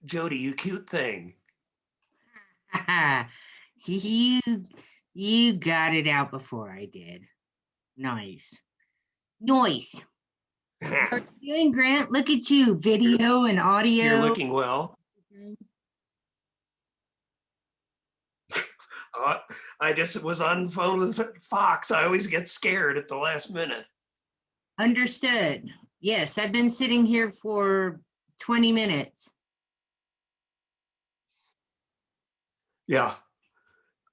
Jody, you cute thing. you you got it out before I did. Nice. Noise. What are you doing, Grant? Look at you, video and audio. You're looking well. I just was on the phone with Fox. I always get scared at the last minute. Understood. Yes, I've been sitting here for 20 minutes. Yeah.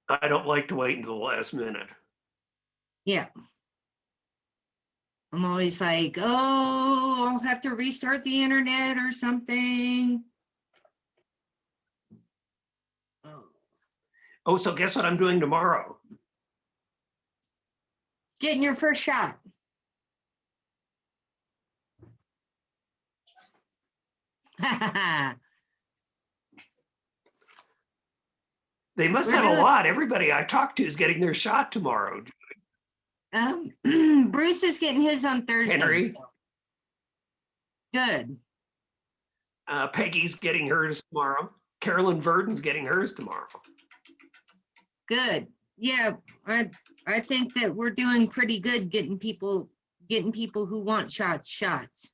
I don't like to wait until the last minute. Yeah. I'm always like, oh, I'll have to restart the internet or something. Oh, so guess what I'm doing tomorrow? Getting your first shot. They must have a lot. Everybody I talk to is getting their shot tomorrow. Bruce is getting his on Thursday. Henry. Good. Peggy's getting hers tomorrow. Carolyn Verdon's getting hers tomorrow. Good. Yeah, I think that we're doing pretty good getting people who want shots.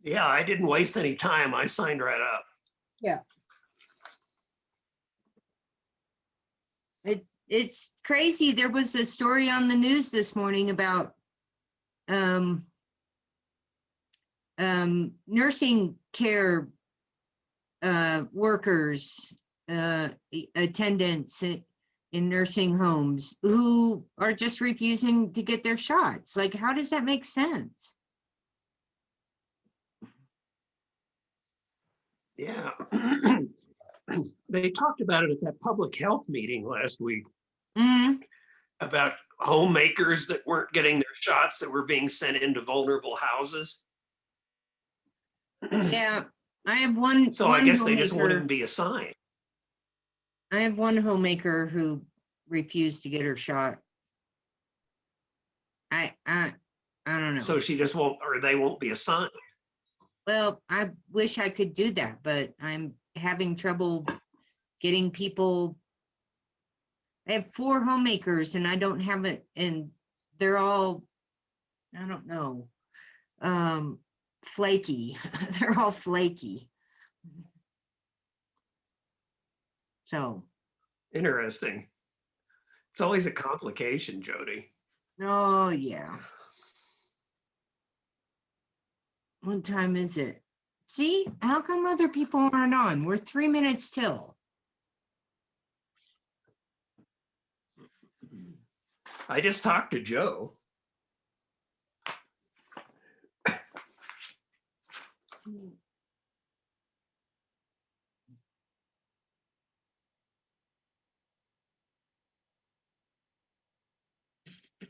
Yeah, I didn't waste any time. I signed right up. Yeah. It's crazy. There was a story on the news this morning about nursing care workers, attendants in nursing homes who are just refusing to get their shots. Like, how does that make sense? Yeah. They talked about it at that public health meeting last week about homemakers that weren't getting their shots that were being sent into vulnerable houses. Yeah, I have one. So I guess they just won't even be assigned. I have one homemaker who refused to get her shot. I don't know. So she just won't, or they won't be assigned. Well, I wish I could do that, but I'm having trouble getting people. I have 4 homemakers and I don't have it, and they're all, I don't know, flaky. They're all flaky. So. Interesting. It's always a complication, Jody. Oh, yeah. What time is it? See, how come other people aren't on? We're 3 minutes till. I just talked to Joe.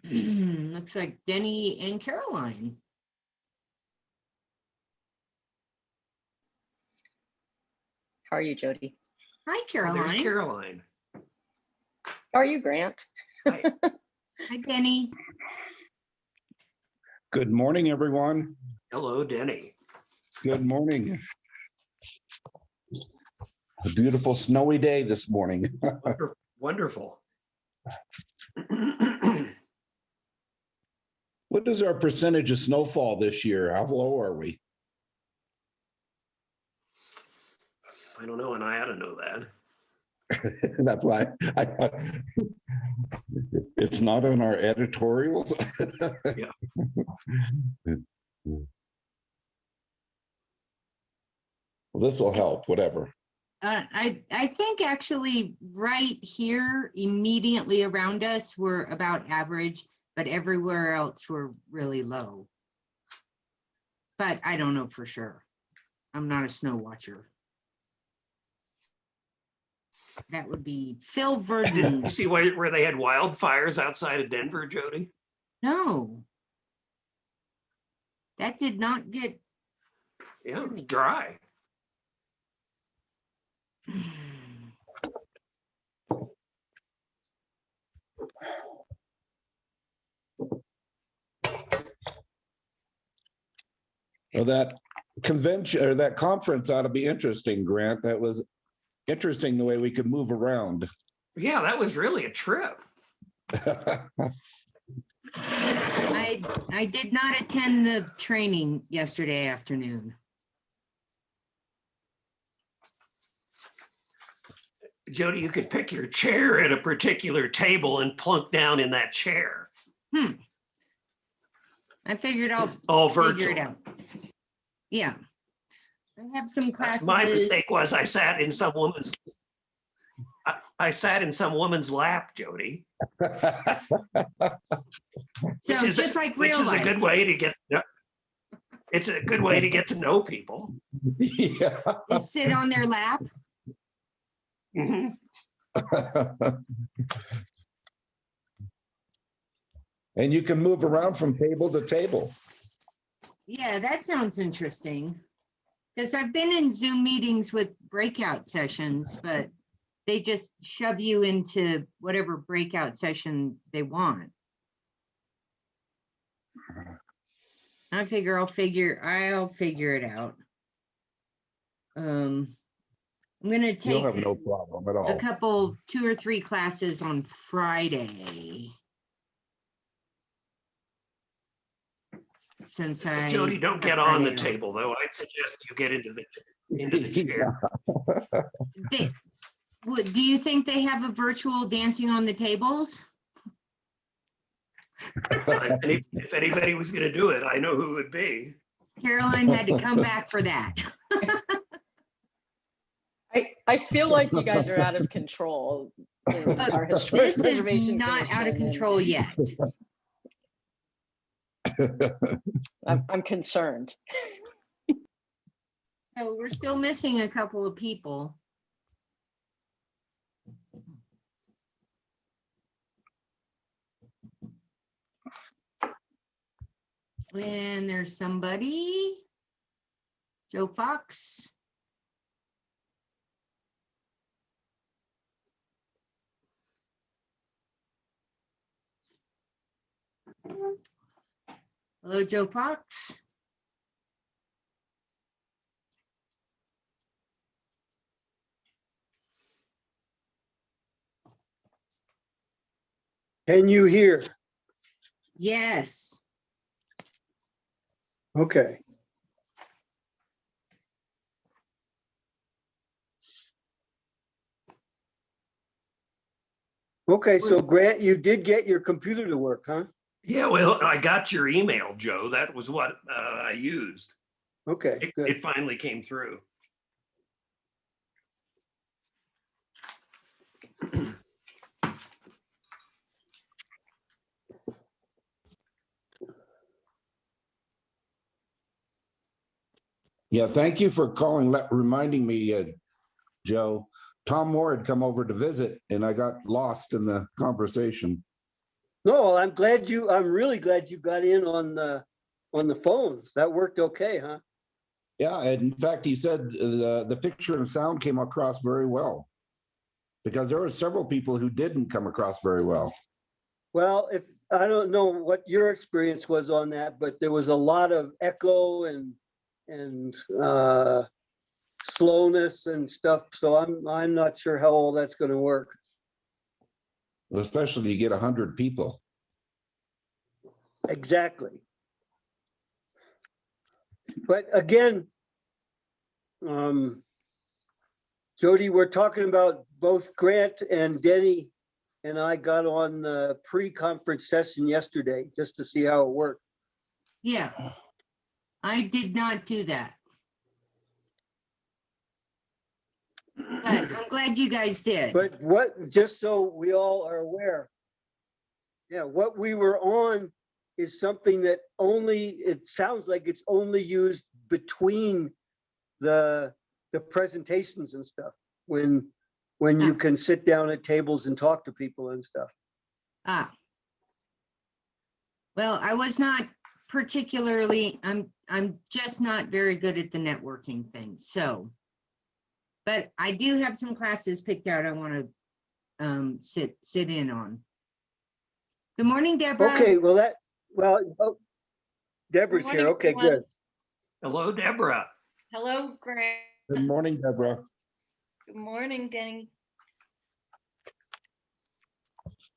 Looks like Denny and Caroline. How are you, Jody? Hi, Caroline. There's Caroline. Are you, Grant? Hi, Denny. Good morning, everyone. Hello, Denny. Good morning. A beautiful snowy day this morning. Wonderful. What is our percentage of snowfall this year? How low are we? I don't know, and I ought to know that. That's why it's not in our editorials. Yeah. Well, this will help, whatever. I think actually right here immediately around us, we're about average, but everywhere else we're really low. But I don't know for sure. I'm not a snow watcher. That would be Phil You Verdon. see where they had wildfires outside of Denver, Jody? No. That did not get. Yeah, dry. Well, that convention or that conference ought to be interesting, Grant. That was interesting the way we could move around. Yeah, that was really a trip. I did not attend the training yesterday afternoon. Jody, you could pick your chair at a particular table and plunk down in that chair. I figured I'll All figure virtual. it out. Yeah. I have some classes. My mistake was I sat in some woman's lap, Jody. So Which is just like which real is a life. good way to get. It's a good way to get to know people. Yeah. Is sit on their lap. Mhm. And you can move around from table to table. Yeah, that sounds interesting. Because I've been in Zoom meetings with breakout sessions, but they just shove you into whatever breakout session they want. I figure I'll figure it out. I'm gonna You'll have take no problem at a all. couple, 2 or 3 classes on Friday. Since I. Jody, don't get have on the Friday off. table, though. I'd suggest you get into the chair. Do you think they have a virtual dancing on the tables? If anybody was going to do it, I know who it would be. Caroline had to come back for that. I feel like you guys are out of control in our historic This is preservation not out of commission, and control yet. I'm concerned. So we're still missing a couple of people. And there's somebody. Joe Fox. Hello, Joe Fox. Can you hear? Yes. Okay. Okay, so Grant, you did get your computer to work, huh? Yeah, well, I got your email, Joe. That was what I used. Okay, good. It finally came through. Yeah, thank you for calling, reminding me, Joe. Tom Moore had come over to visit and I got lost in the conversation. No, I'm really glad you got in on the phone. That worked okay, huh? Yeah, and in fact, he said the picture and sound came across very well. Because there were several people who didn't come across very well. Well, I don't know what your experience was on that, but there was a lot of echo and slowness and stuff. So I'm not sure how all that's going to work. Especially you get 100 people. Exactly. But again, Jody, we're talking about both Grant and Denny and I got on the pre-conference session yesterday just to see how it worked. Yeah. I did not do that, but I'm glad you guys did. But just so we all are aware, yeah, what we were on is something that it sounds like it's only used between the presentations and stuff, when you can sit down at tables and talk to people and stuff. Ah. Well, I was not particularly, I'm just not very good at the networking thing, so. But I do have some classes picked out I want to sit in on. Good morning, Deborah. Okay, oh, Deborah's Good here. morning, Okay, everyone. good. Hello, Deborah. Hello, Grant. Good morning, Deborah. Good morning, Denny.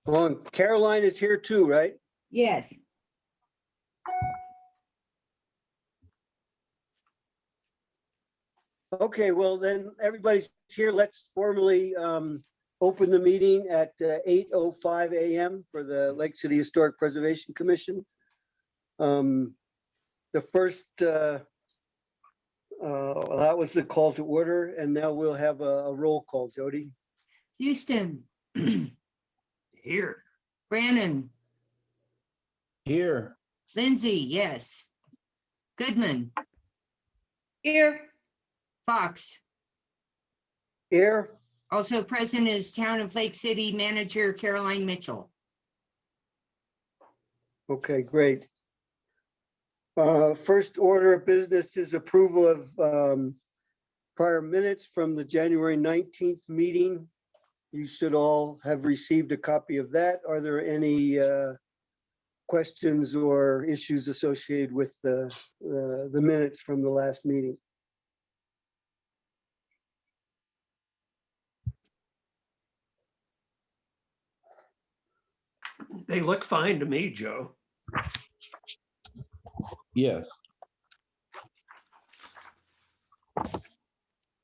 Well, and Caroline is here too, right? Yes. Okay, well then, everybody's here. Let's formally open the meeting at 8:05 a.m. for the Lake City Historic Preservation Commission. The first, that was the call to order, and now we'll have a roll call, Jody. Houston, Here. Brannon, Here. Lindsay, yes. Goodman, Here. Fox. Here, Also present is Town of Lake City Manager Caroline Mitchell. okay, great. First order of business is approval of prior minutes from the January 19th meeting. You should all have received a copy of that. Are there any questions or issues associated with the minutes from the last meeting? They look fine to me, Joe. Yes.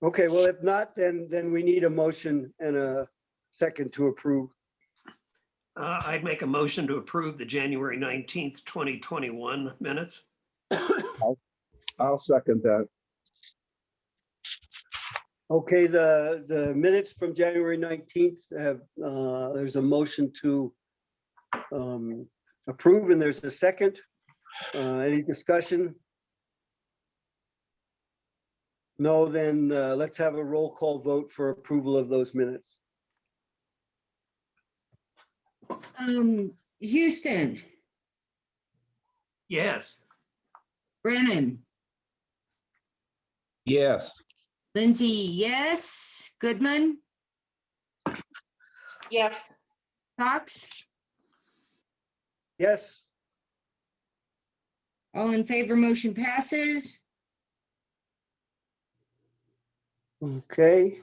Okay, well, if not, then we need a motion and a second to approve. I'd make a motion to approve the January 19th, 2021 minutes. I'll second that. Okay, the minutes from January 19th have, there's a motion to approve, and there's a second. Any discussion? No, then let's have a roll call vote for approval of those minutes. Houston, Yes. Brannon, Yes. Lindsay, yes. Goodman, Yes. Fox, Yes, all in favor, motion passes. okay.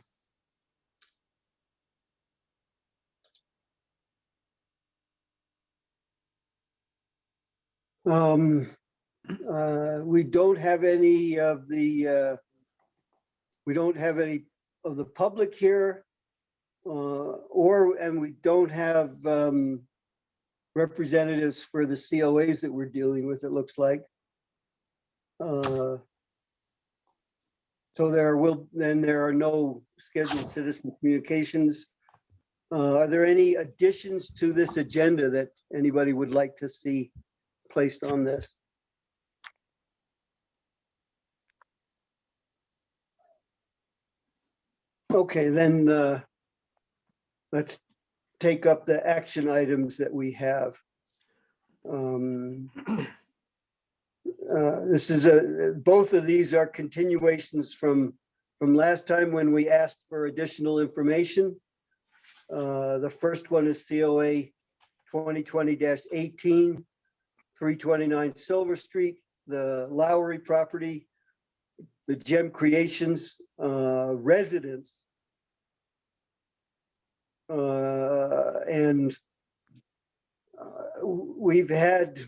We don't have any of the public here, and we don't have representatives for the COAs that we're dealing with, it looks like. So there are no scheduled citizen communications. Are there any additions to this agenda that anybody would like to see placed on this? Okay, then let's take up the action items that we have. Both of these are continuations from last time when we asked for additional information. The first one is COA 2020-18, 329 Silver Street, the Lowry property, the Gem Creations residence. And we've had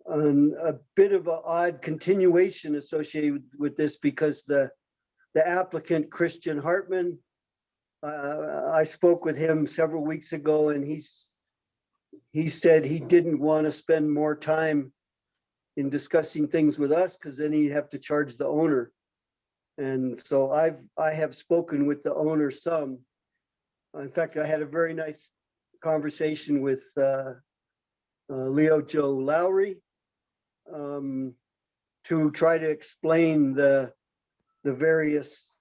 a bit of an odd continuation associated with this because the applicant, Christian Hartman, I spoke with him several weeks ago, and he said he didn't want to spend more time in discussing things with us because then he'd have to charge the owner. And so I have spoken with the owner some. In fact, I had a very nice conversation with Leo Joe Lowry to try to explain the various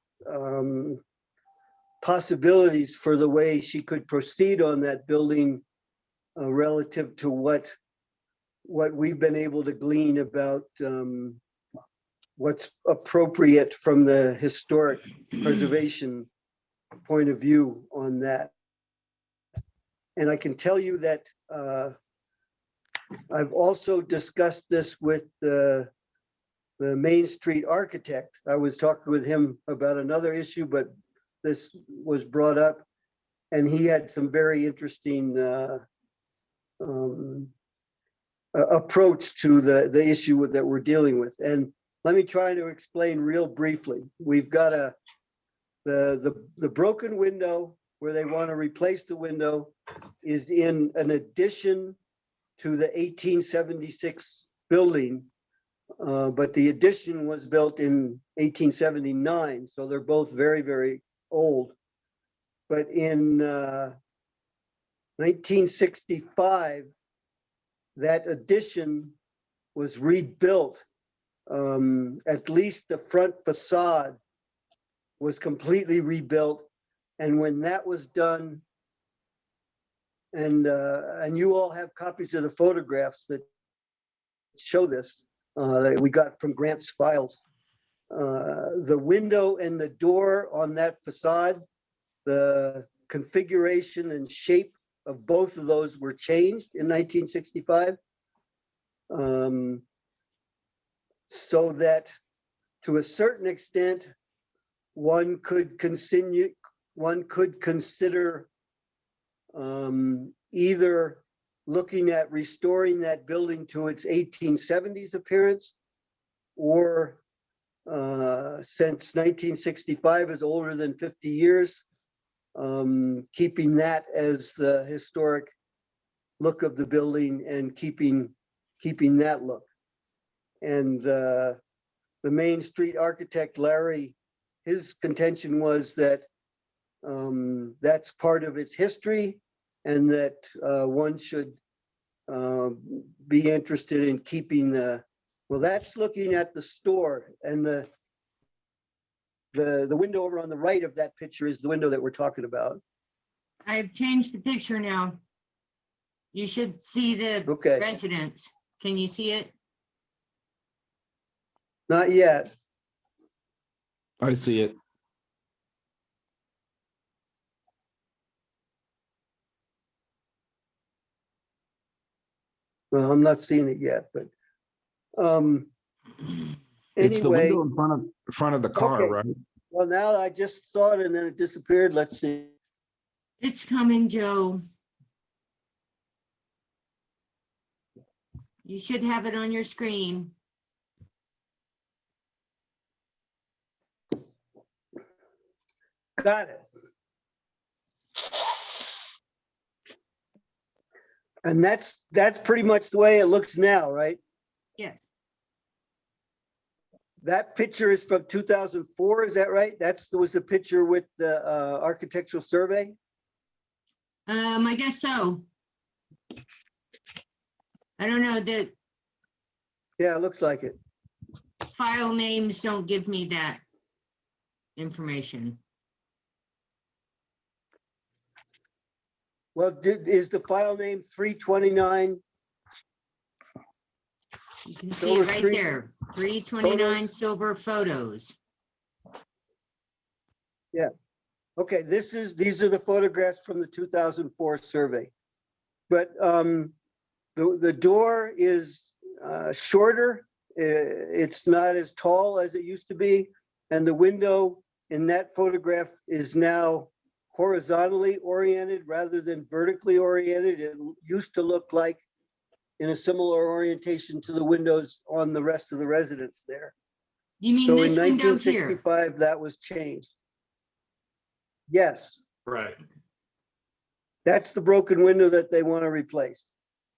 possibilities for the way she could proceed on that building relative to what we've been able to glean about what's appropriate from the historic preservation point of view on that. And I can tell you that I've also discussed this with the Main Street architect. I was talking with him about another issue, but this was brought up, and he had some very interesting approach to the issue that we're dealing with. And let me try to explain real briefly. We've got the broken window where they want to replace the window is in an addition to the 1876 building, but the addition was built in 1879, so they're both very, very old. But in 1965, that addition was rebuilt. At least the front facade was completely rebuilt. And when that was done, and you all have copies of the photographs that show this, that we got from Grant's files. The window and the door on that facade, the configuration and shape of both of those were changed in 1965. So that to a certain extent, one could consider either looking at restoring that building to its 1870s appearance, or since 1965 is older than 50 years, keeping that as the historic look of the building and keeping that look. And the Main Street architect, Larry, his contention was that that's part of its history, and that one should be interested in keeping well, that's looking at the store, and the window over on the right of that picture is the window that we're talking about. I've changed the picture now. You should see the Okay. residence. Can you see it? Not yet. I see it. Well, I'm not seeing it yet, but It's the anyway, window in front of the car, Okay. right? well, now I just saw it and then it disappeared. Let's see. It's coming, Joe. You should have it on your screen. Got it. And that's pretty much the way it looks now, right? Yes. That picture is from 2004, is that right? Was the picture with the architectural survey? I guess so. I don't know, the Yeah, it looks like it. file names don't give me that information. Well, is the file name 329? You can see Silver it right Street there, 329 photos? Silver Photos. Okay, these are the photographs from the 2004 survey. But the door is shorter. It's not as tall as it used to be. And the window in that photograph is now horizontally oriented rather than vertically oriented. It used to look like in a similar orientation to the windows on the rest of the residence there. You mean So in this window here? 1965, that was changed. Yes, Right. that's the broken window that they want to replace.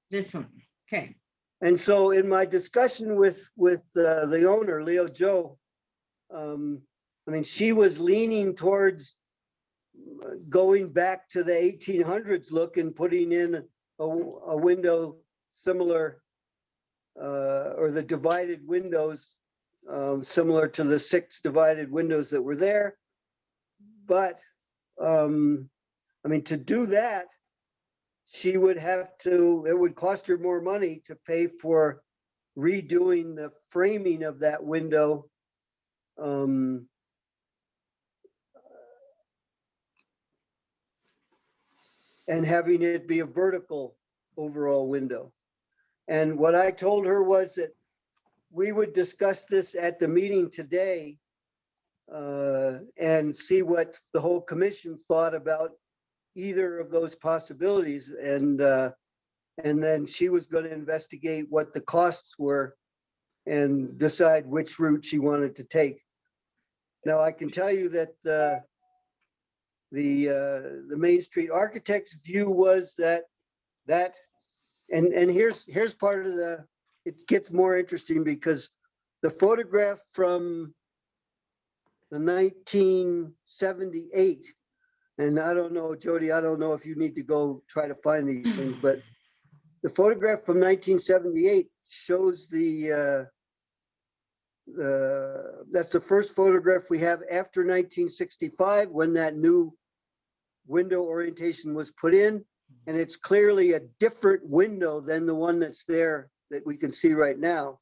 This one, okay. And so in my discussion with the owner, Leo Joe, I mean, she was leaning towards going back to the 1800s look and putting in a window similar or the divided windows similar to the 6 divided windows that were there. But I mean, to do that, she would have to, it would cost her more money to pay for redoing the framing of that window. And having it be a vertical overall window. And what I told her was that we would discuss this at the meeting today and see what the whole commission thought about either of those possibilities. And then she was going to investigate what the costs were and decide which route she wanted to take. Now, I can tell you that the Main Street architect's view was that and here's part of it gets more interesting because the photograph from the 1978, and I don't know, Jody, I don't know if you need to go try to find these things, but the photograph from 1978 shows that's the first photograph we have after 1965 when that new window orientation was put in. And it's clearly a different window than the one that's there that we can see right now.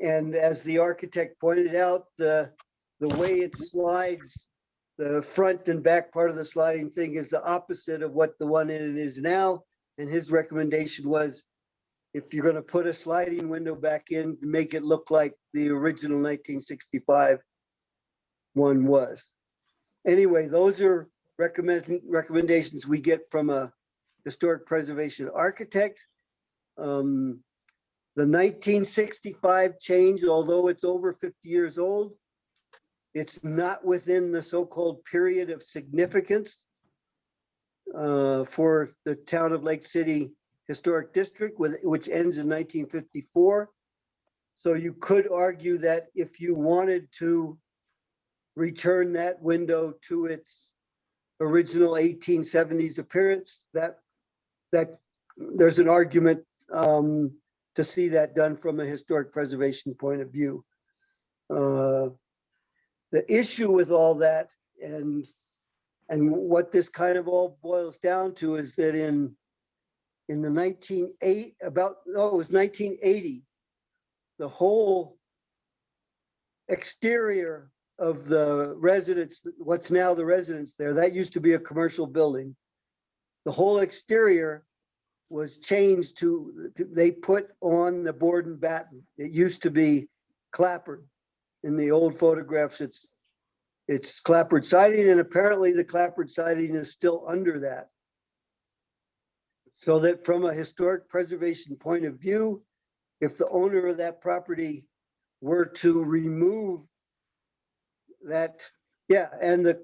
And as the architect pointed out, the way it slides, the front and back part of the sliding thing is the opposite of what the one in it is now. And his recommendation was, if you're going to put a sliding window back in, make it look like the original 1965 one was. Anyway, those are recommendations we get from a historic preservation architect. The 1965 change, although it's over 50 years old, it's not within the so-called period of significance for the town of Lake City Historic District, which ends in 1954. So you could argue that if you wanted to return that window to its original 1870s appearance, that there's an argument to see that done from a historic preservation point of view. The issue with all that and what this kind of all boils down to is that in the 1980, the whole exterior of the residence, what's now the residence there, that used to be a commercial building. The whole exterior was changed to, they put on the board and batten. It used to be clapboard. In the old photographs, it's clapboard siding, and apparently the clapboard siding is still under that. So that from a historic preservation point of view, if the owner of that property were to remove that, yeah, and the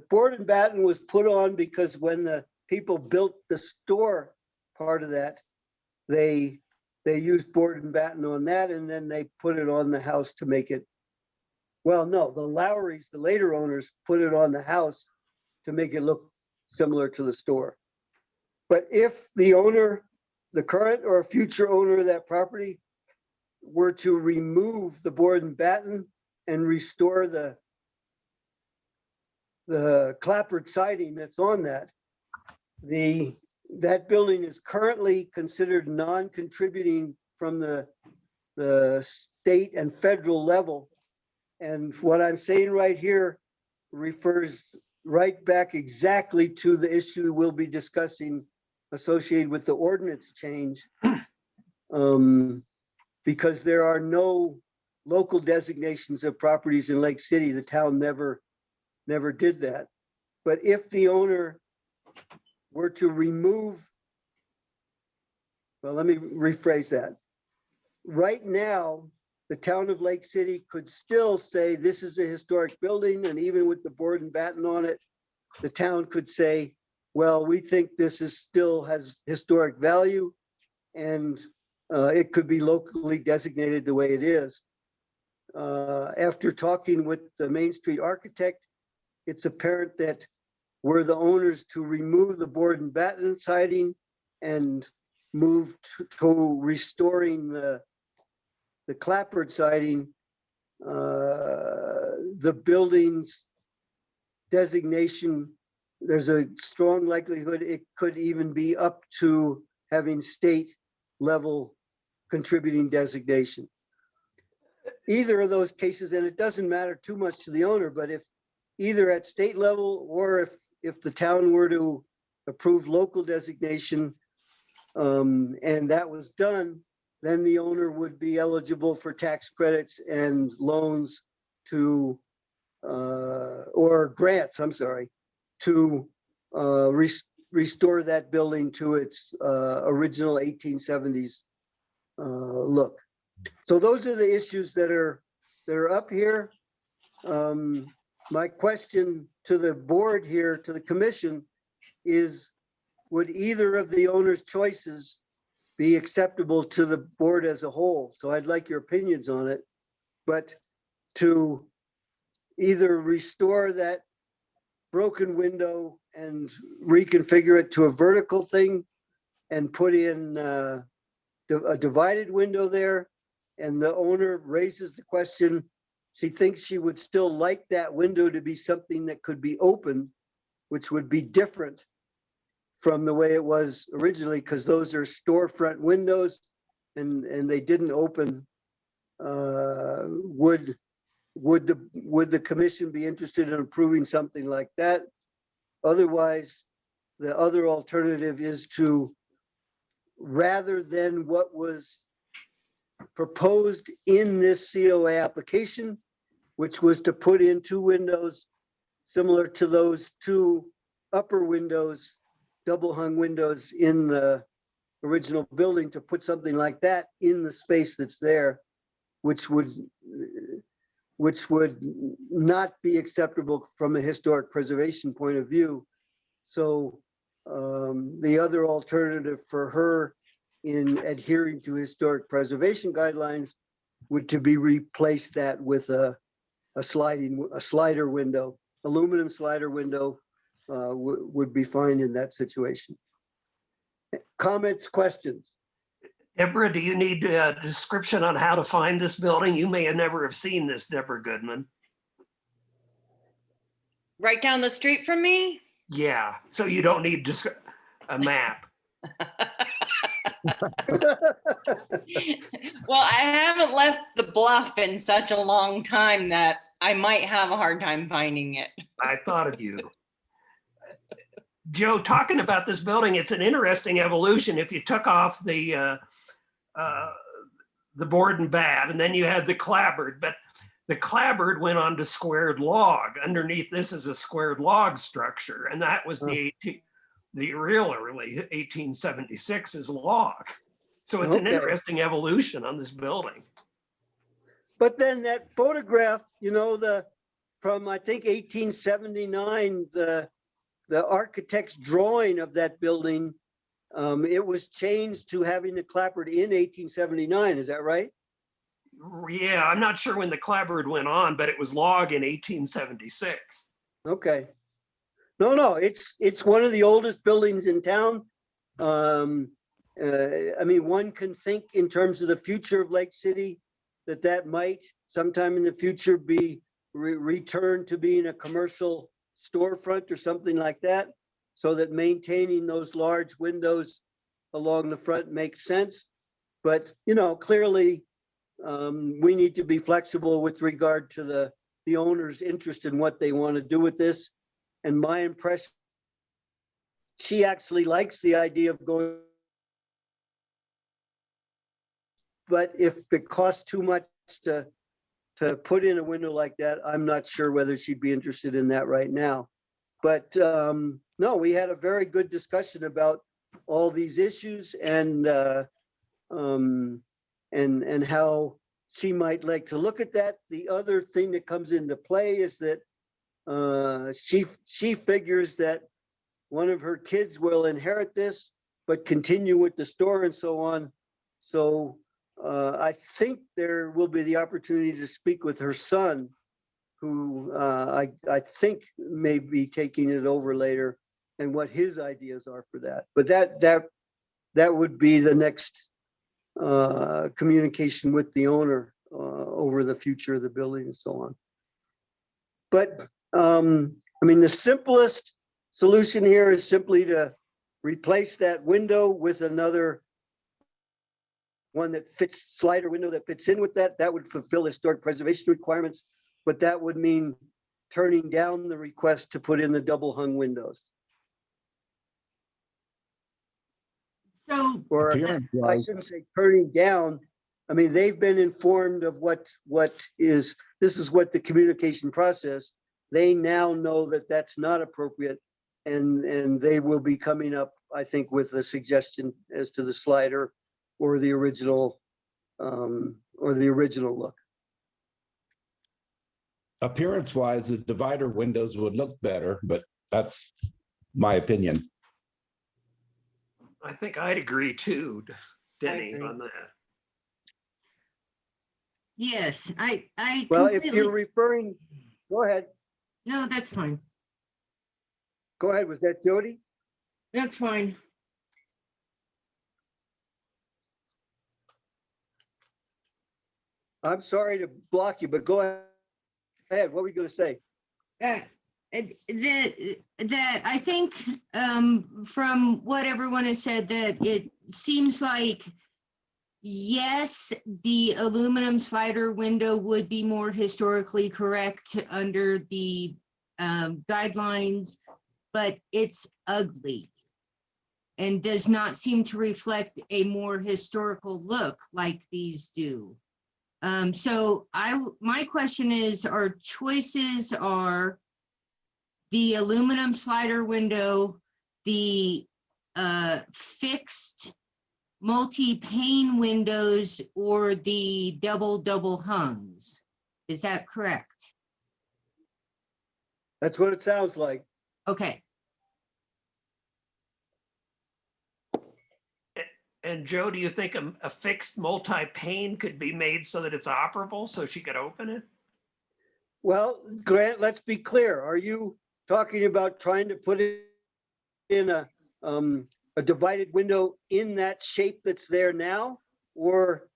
board and batten was put on because when the people built the store part of that, they used board and batten on that, and then they put it on the house to make it, well, no, the Lowrys, the later owners, put it on the house to make it look similar to the store. But if the owner, the current or future owner of that property were to remove the board and batten and restore the clapboard siding that's on that, that building is currently considered non-contributing from the state and federal level. And what I'm saying right here refers right back exactly to the issue we'll be discussing associated with the ordinance change. Because there are no local designations of properties in Lake City. The town never did that. But if the owner were to remove, well, let me rephrase that. Right now, the town of Lake City could still say this is a historic building, and even with the board and batten on it, the town could say, well, we think this is still has historic value, and it could be locally designated the way it is. After talking with the Main Street architect, it's apparent that were the owners to remove the board and batten siding and move to restoring the clapboard siding, the building's designation, there's a strong likelihood it could even be up to having state level contributing designation. Either of those cases, and it doesn't matter too much to the owner, but if either at state level or if the town were to approve local designation, and that was done, then the owner would be eligible for tax credits and loans to, or grants, I'm sorry, to restore that building to its original 1870s look. So those are the issues that are up here. My question to the board here, to the commission, is would either of the owner's choices be acceptable to the board as a whole? So I'd like your opinions on it, but to either restore that broken window and reconfigure it to a vertical thing and put in a divided window there, and the owner raises the question, she thinks she would still like that window to be something that could be open, which would be different from the way it was originally, because those are storefront windows and they didn't open. Would the commission be interested in approving something like that? Otherwise, the other alternative is to, rather than what was proposed in this COA application, which was to put in two windows similar to those two upper windows, double hung windows in the original building, to put something like that in the space that's there, which would not be acceptable from a historic preservation point of view. So the other alternative for her in adhering to historic preservation guidelines would to be replace that with a slider window, aluminum slider window would be fine in that situation. Comments, questions? Deborah, do you need a description on how to find this building? You may have never have seen this, Deborah Goodman. Right down the street from me? Yeah, so you don't need a map. Well, I haven't left the bluff in such a long time that I might have a hard time finding it. I thought of you. Joe, talking about this building, it's an interesting evolution. If you took off the board and bat, and then you had the clapboard, but the clapboard went on to squared log. Underneath this is a squared log structure, and that was the real early 1876 is log. So it's an interesting evolution on this building. But then that photograph, you know, from I think 1879, the architect's drawing of that building, it was changed to having the clapboard in 1879. Is that right? Yeah, I'm not sure when the clapboard went on, but it was log in 1876. Okay. No, it's one of the oldest buildings in town. I mean, one can think in terms of the future of Lake City, that might sometime in the future be returned to being a commercial storefront or something like that, so that maintaining those large windows along the front makes sense. But, you know, clearly we need to be flexible with regard to the the owner's interest in what they want to do with this. And my impression, she actually likes the idea of going. But if it costs too much to put in a window like that, I'm not sure whether she'd be interested in that right now. But no, we had a very good discussion about all these issues and how she might like to look at that. The other thing that comes into play is that she figures that one of her kids will inherit this, but continue with the store and so on. So I think there will be the opportunity to speak with her son, who I think may be taking it over later, and what his ideas are for that. But that would be the next communication with the owner over the future of the building and so on. But I mean, the simplest solution here is simply to replace that window with another one that fits, slider window that fits in with that. That would fulfill historic preservation requirements, but that would mean turning down the request to put in the double hung windows. So, Or I Appearance-wise, shouldn't say turning down. I mean, they've been informed of this is what the communication process. They now know that that's not appropriate, and they will be coming up, I think, with a suggestion as to the slider or the original look. appearance-wise, the divider windows would look better, but that's my opinion. I think I'd agree too, Denny, agree. on that. yes, I Well, if completely- you're referring, go ahead. no, that's fine. Go ahead. Was that Jody? That's fine. I'm sorry to block you, but go ahead. What were you going to say? That I think from what everyone has said, that it seems like, yes, the aluminum slider window would be more historically correct under the guidelines, but it's ugly and does not seem to reflect a more historical look like these do. So my question is, our choices are the aluminum slider window, the fixed multi-pane windows, or the double hungs. Is that correct? That's what it sounds like. Okay. And Joe, do you think a fixed multi-pane could be made so that it's operable so she could open it? Well, Grant, let's be clear. Are you talking about trying to put it in a divided window in that shape that's there now? Or,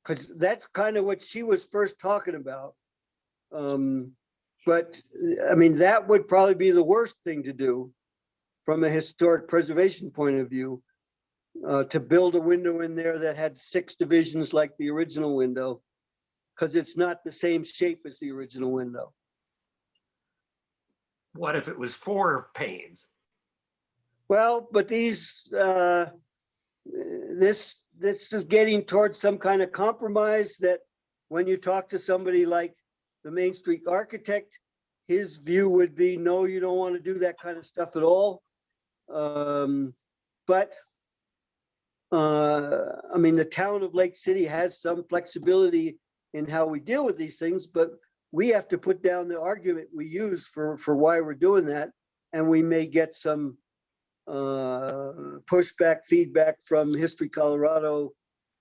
because that's kind of what she was first talking about. But I mean, that would probably be the worst thing to do from a historic preservation point of view, to build a window in there that had 6 divisions like the original window, because it's not the same shape as the original window. What if it was 4 panes? Well, but this is getting towards some kind of compromise that when you talk to somebody like the Main Street architect, his view would be, no, you don't want to do that kind of stuff at all. But I mean, the town of Lake City has some flexibility in how we deal with these things, but we have to put down the argument we use for why we're doing that. And we may get some pushback, feedback from History Colorado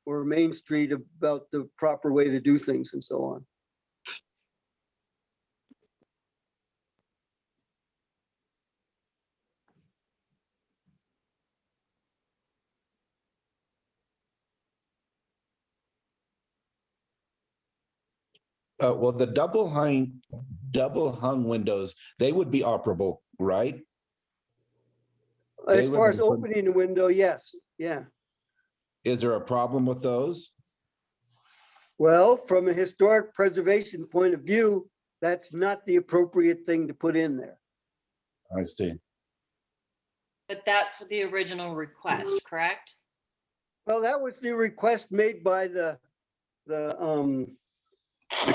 or Main Street about the proper way to do things and so on. Well, the double hung windows, they would be operable, right? As They far would as be- opening the window, yes, yeah. Is there a problem with those? Well, from a historic preservation point of view, that's not the appropriate thing to put in there. I see. But that's the original request, correct? Well, that was the request made by the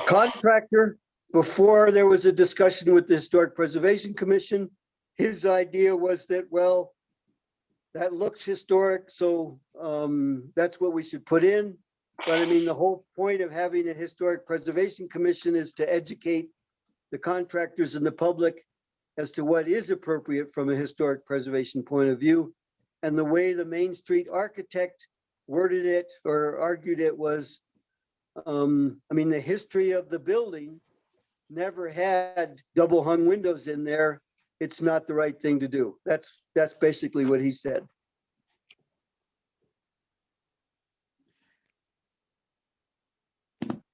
contractor before there was a discussion with the Historic Preservation Commission. His idea was that, well, that looks historic, so that's what we should put in. But I mean, the whole point of having a Historic Preservation Commission is to educate the contractors and the public as to what is appropriate from a historic preservation point of view. And the way the Main Street architect worded it or argued it was, I mean, the history of the building never had double hung windows in there. It's not the right thing to do. That's basically what he said.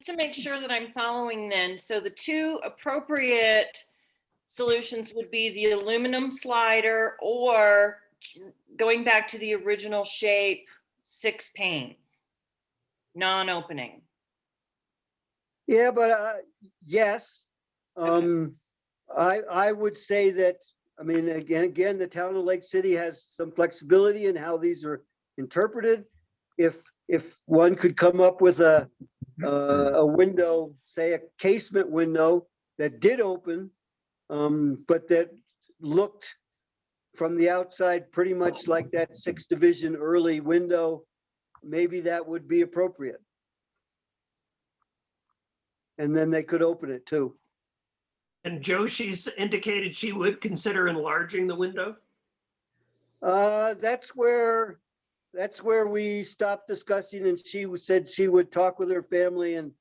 To make sure that I'm following then, so the two appropriate solutions would be the aluminum slider or going back to the original shape, 6 panes, non-opening. Yeah, but yes, Okay. I would say that, I mean, again, the town of Lake City has some flexibility in how these are interpreted. If one could come up with a window, say a casement window that did open, but that looked from the outside pretty much like that 6th Division early window, maybe that would be appropriate. And then they could open it too. And Joe, she's indicated she would consider enlarging the window. That's where we stopped discussing, and she said she would talk with her family and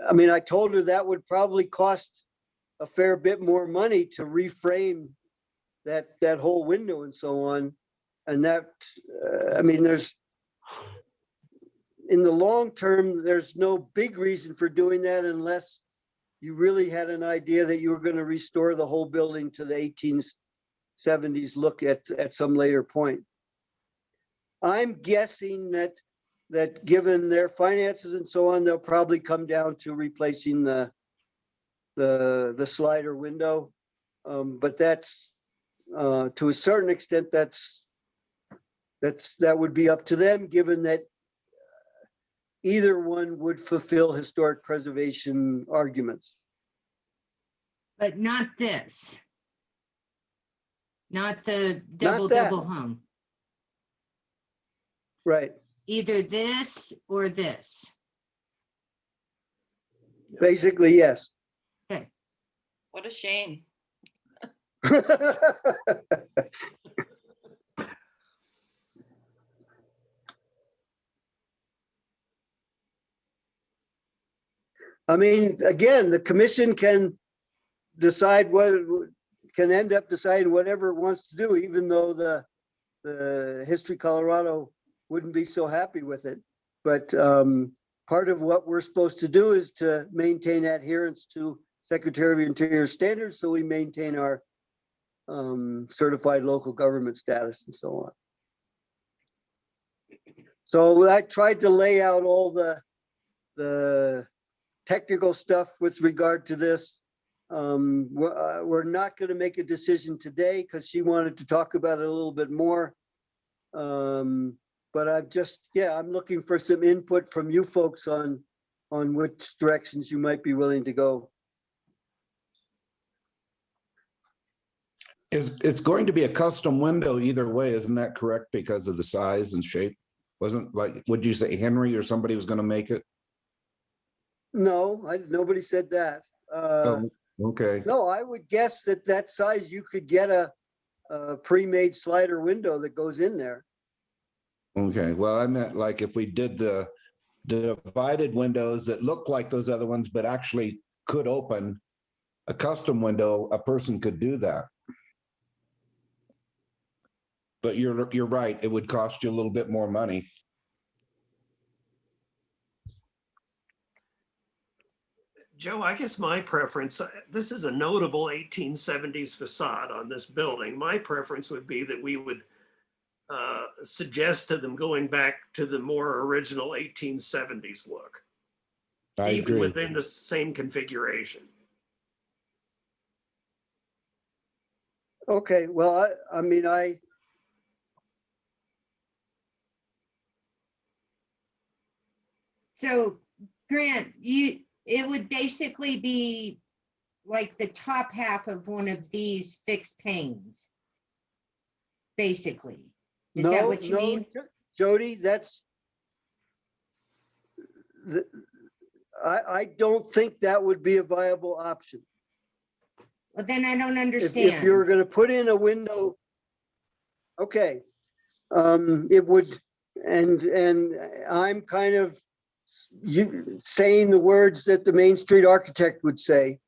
I mean, I told her that would probably cost a fair bit more money to reframe that whole window and so on. And that, I mean, in the long term, there's no big reason for doing that unless you really had an idea that you were going to restore the whole building to the 1870s look at some later point. I'm guessing that given their finances and so on, they'll probably come down to replacing the slider window. But that's to a certain extent, that would be up to them, given that either one would fulfill historic preservation arguments. But not this. Not the Not that. double hung. Right. Either this or this. Basically, yes. What a shame. I mean, again, the commission can decide can end up deciding whatever it wants to do, even though the History Colorado wouldn't be so happy with it. But part of what we're supposed to do is to maintain adherence to Secretary of the Interior standards, so we maintain our certified local government status and so on. So I tried to lay out all the technical stuff with regard to this. We're not going to make a decision today because she wanted to talk about it a little bit more. But I'm looking for some input from you folks on which directions you might be willing to go. It's going to be a custom window either way, isn't that correct? Because of the size and shape? Wasn't like, would you say Henry or somebody was going to make it? No, nobody said that. Oh, okay. No, I would guess that size, you could get a pre-made slider window that goes in there. Okay, well, I meant like if we did the divided windows that look like those other ones, but actually could open a custom window, a person could do that. But you're right, it would cost you a little bit more money. Joe, I guess my preference, this is a notable 1870s facade on this building. My preference would be that we would suggest to them going back to the more original 1870s look, I even agree. within the same configuration. Okay, well, I mean, So Grant, it would basically be like the top half of one of these fixed panes. Basically. Is that no, what you no, mean? Jody, I don't think that would be a viable option. Well, then I don't If you were understand. gonna put in a window, okay, it would, and I'm kind of saying the words that the Main Street architect would say.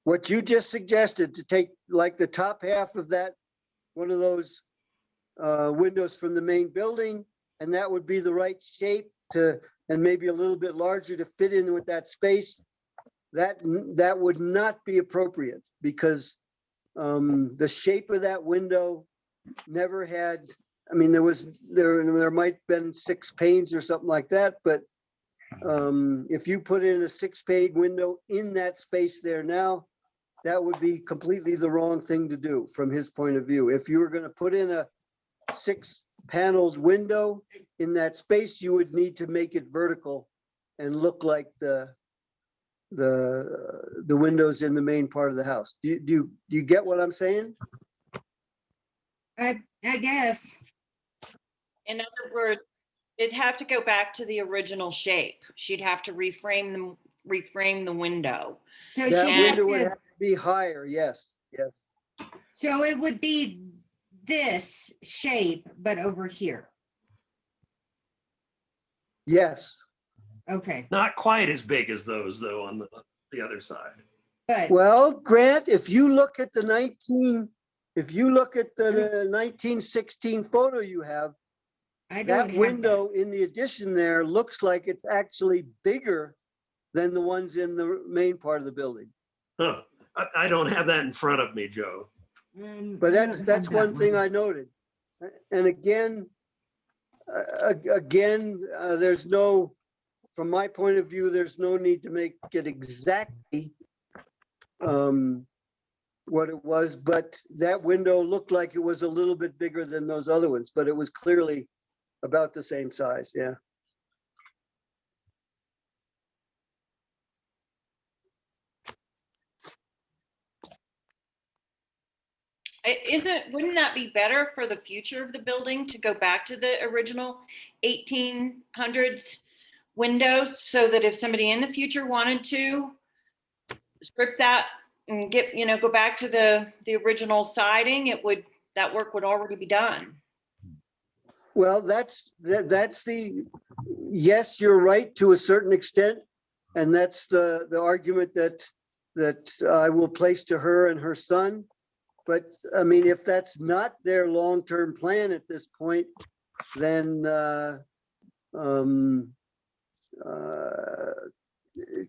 What you just suggested, to take like the top half of that, one of those windows from the main building, and that would be the right shape to, and maybe a little bit larger to fit in with that space. That would not be appropriate, because the shape of that window never had, I mean, there might have been 6 panes or something like that, but if you put in a 6-pane window in that space there now, that would be completely the wrong thing to do from his point of view. If you were going to put in a 6-paneled window in that space, you would need to make it vertical and look like the windows in the main part of the house. Do you get what I'm saying? I guess. In other words, it'd have to go back to the original shape. She'd have to reframe the window. So That she window has would to, have to be higher, yes, yes. so it would be this shape, but over here. Yes, Okay, Not quite as big as those though on the other side. but well, Grant, if you look at the 1916 photo you have, I don't that have window in the addition there looks like it's actually bigger than the ones in the main part of the building. Huh. I don't have that in front of me, Joe. that. But I don't have that's that one thing I noted. And again, there's no, from my point of view, there's no need to make it exactly what it was, but that window looked like it was a little bit bigger than those other ones, but it was clearly about the same size, yeah. Wouldn't that be better for the future of the building to go back to the original 1800s window, so that if somebody in the future wanted to strip that and go back to the original siding, that work would already be done. Well, that's the, yes, you're right to a certain extent. And that's the argument that I will place to her and her son. But I mean, if that's not their long-term plan at this point, then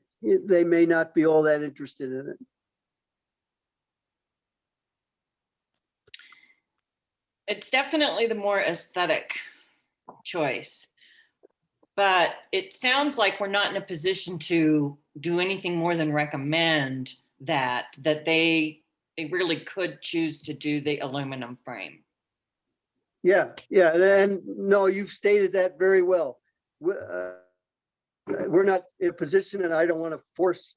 they may not be all that interested in it. It's definitely the more aesthetic choice. But it sounds like we're not in a position to do anything more than recommend that they really could choose to do the aluminum frame. Yeah, and no, you've stated that very well. We're not in a position, and I don't want to force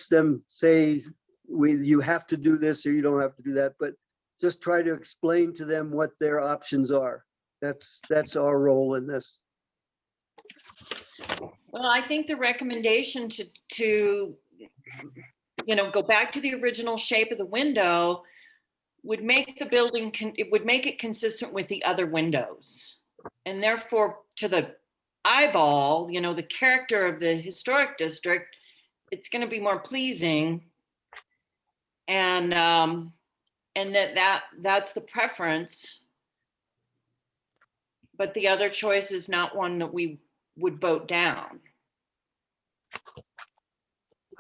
them, say you have to do this or you don't have to do that, but just try to explain to them what their options are. That's our role in this. Well, I think the recommendation to go back to the original shape of the window would make the building, it would make it consistent with the other windows. And therefore, to the eyeball, the character of the historic district, it's going to be more pleasing. And that's the preference. But the other choice is not one that we would vote down.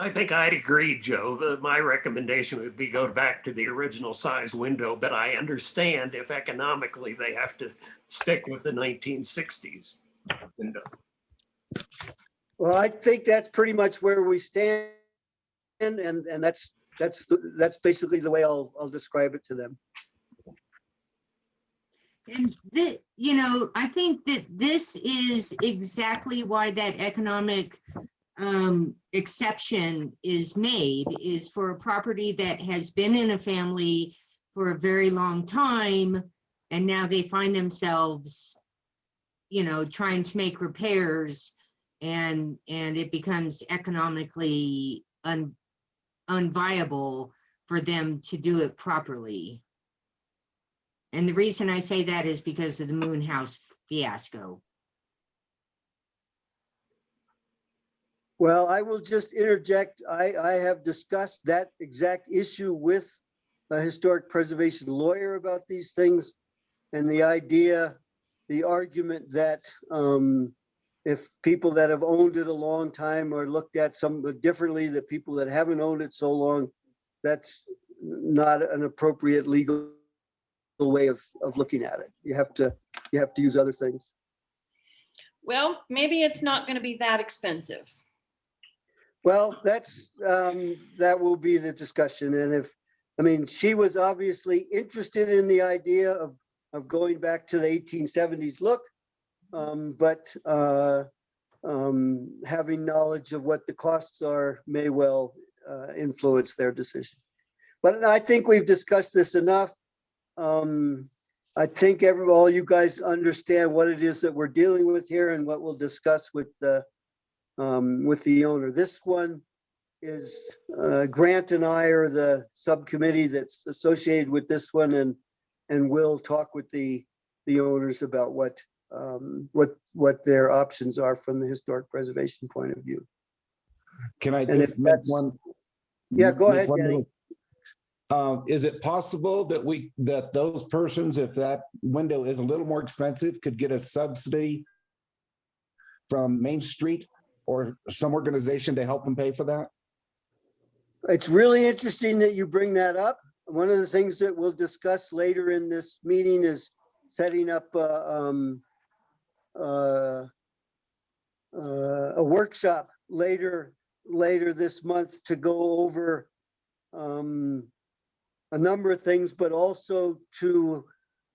I think I'd agree, Joe. My recommendation would be go back to the original size window, but I understand if economically they have to stick with the 1960s window. Well, I think that's pretty much where we stand, and that's basically the way I'll describe it to them. And I think that this is exactly why that economic exception is made, is for a property that has been in a family for a very long time, and now they find themselves, trying to make repairs, and it becomes economically unviable for them to do it properly. And the reason I say that is because of the Moon House fiasco. Well, I will just interject. I have discussed that exact issue with a historic preservation lawyer about these things, and the argument that if people that have owned it a long time are looked at somewhat differently than people that haven't owned it so long, that's not an appropriate legal way of looking at it. You have to use other things. Well, maybe it's not going to be that expensive. Well, that will be the discussion. And she was obviously interested in the idea of going back to the 1870s look, but having knowledge of what the costs are may well influence their decision. But I think we've discussed this enough. I think all you guys understand what it is that we're dealing with here and what we'll discuss with the owner. This one is Grant and I are the subcommittee that's associated with this one, and we'll talk with the owners about what their options are from the historic preservation point of view. Can I And if just make that's- one? Yeah, go make ahead, one Danny. little- Is it possible that those persons, if that window is a little more expensive, could get a subsidy from Main Street or some organization to help them pay for that? It's really interesting that you bring that up. One of the things that we'll discuss later in this meeting is setting up a workshop later this month to go over a number of things, but also to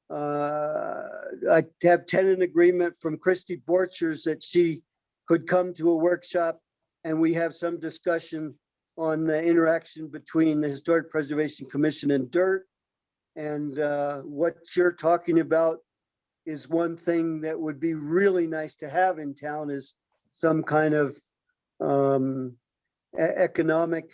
I have tenant agreement from Christy Borchers that she could come to a workshop, and we have some discussion on the interaction between the Historic Preservation Commission and DIRT. And what you're talking about is one thing that would be really nice to have in town, is some kind of economic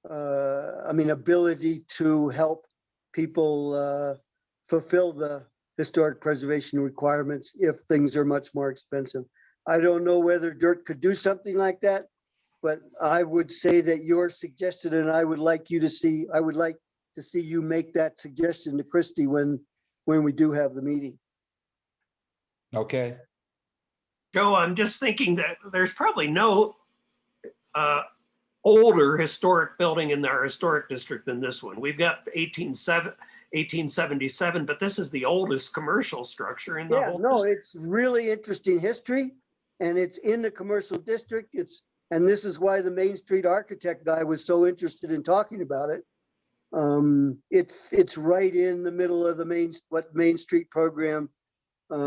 ability to help people fulfill the historic preservation requirements if things are much more expensive. I don't know whether DIRT could do something like that, but I would say that your suggestion, and I would like to see you make that suggestion to Christy when we do have the meeting. Okay. Joe, I'm just thinking that there's probably no older historic building in our historic district than this one. We've got 1877, but this is the oldest commercial structure in the Yeah, whole no, district. it's really interesting history, and it's in the commercial district. And this is why the Main Street architect guy was so interested in talking about it. It's right in the middle of what Main Street program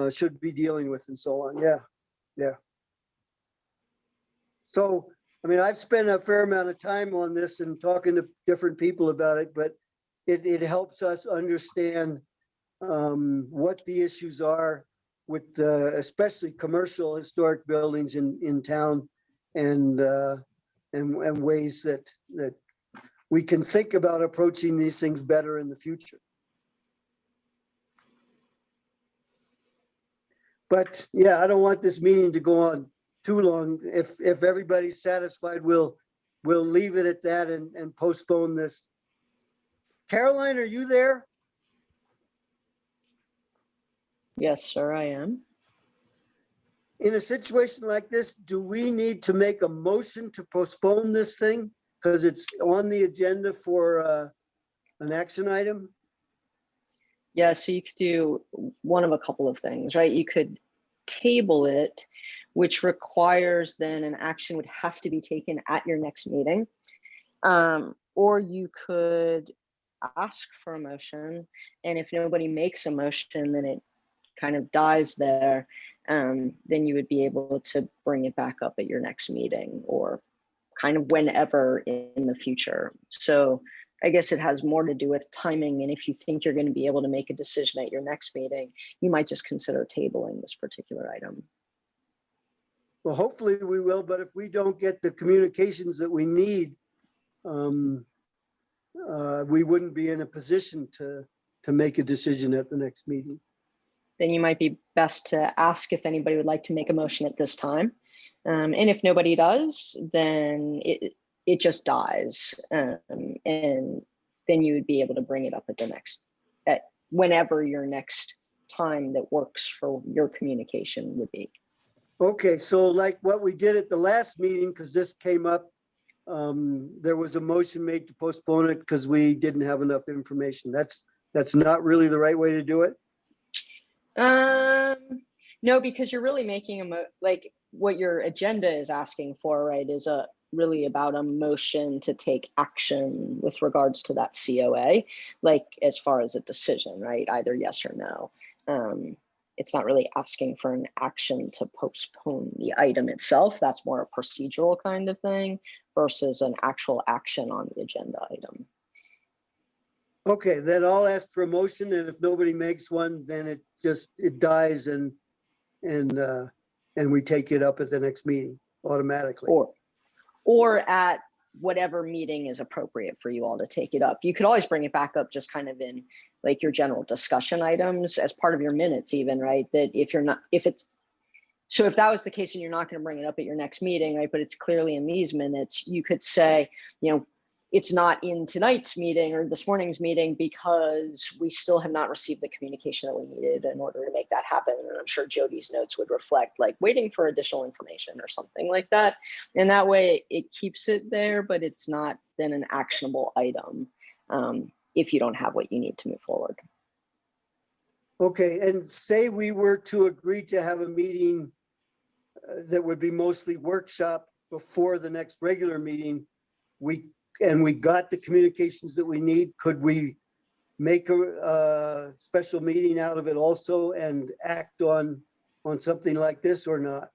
should be dealing with and so on. Yeah. So, I've spent a fair amount of time on this and talking to different people about it, but it helps us understand what the issues are with especially commercial historic buildings in town, and ways that we can think about approaching these things better in the future. But yeah, I don't want this meeting to go on too long. If everybody's satisfied, we'll leave it at that and postpone this. Caroline, are you there? Yes, sir, I am. in a situation like this, do we need to make a motion to postpone this thing? Because it's on the agenda for an action item? Yeah, so you could do one of a couple of things, right? You could table it, which requires then an action would have to be taken at your next meeting. Or you could ask for a motion, and if nobody makes a motion, then it kind of dies there. Then you would be able to bring it back up at your next meeting or kind of whenever in the future. So I guess it has more to do with timing. And if you think you're going to be able to make a decision at your next meeting, you might just consider tabling this particular item. Well, hopefully we will, but if we don't get the communications that we need, we wouldn't be in a position to make a decision at the next meeting. Then you might be best to ask if anybody would like to make a motion at this time. And if nobody does, then it just dies. And then you would be able to bring it up at the next, whenever your next time that works for your communication would be. Okay, so like what we did at the last meeting, because this came up, there was a motion made to postpone it because we didn't have enough information. That's not really the right way to do it? No, because you're really making like what your agenda is asking for, right, is really about a motion to take action with regards to that COA, like as far as a decision, right, either yes or no. It's not really asking for an action to postpone the item itself. That's more a procedural kind of thing versus an actual action on the agenda item. Okay, then I'll ask for a motion, and if nobody makes one, then it dies and we take it up at the next meeting automatically. Or at whatever meeting is appropriate for you all to take it up. You could always bring it back up just kind of in like your general discussion items as part of your minutes even, right? That if that was the case and you're not going to bring it up at your next meeting, right? But it's clearly in these minutes, you could say, it's not in tonight's meeting or this morning's meeting because we still have not received the communication that we needed in order to make that happen. And I'm sure Jody's notes would reflect like waiting for additional information or something like that. And that way it keeps it there, but it's not then an actionable item if you don't have what you need to move forward. Okay, and say we were to agree to have a meeting that would be mostly workshop before the next regular meeting, we got the communications that we need, could we make a special meeting out of it also and act on something like this or not?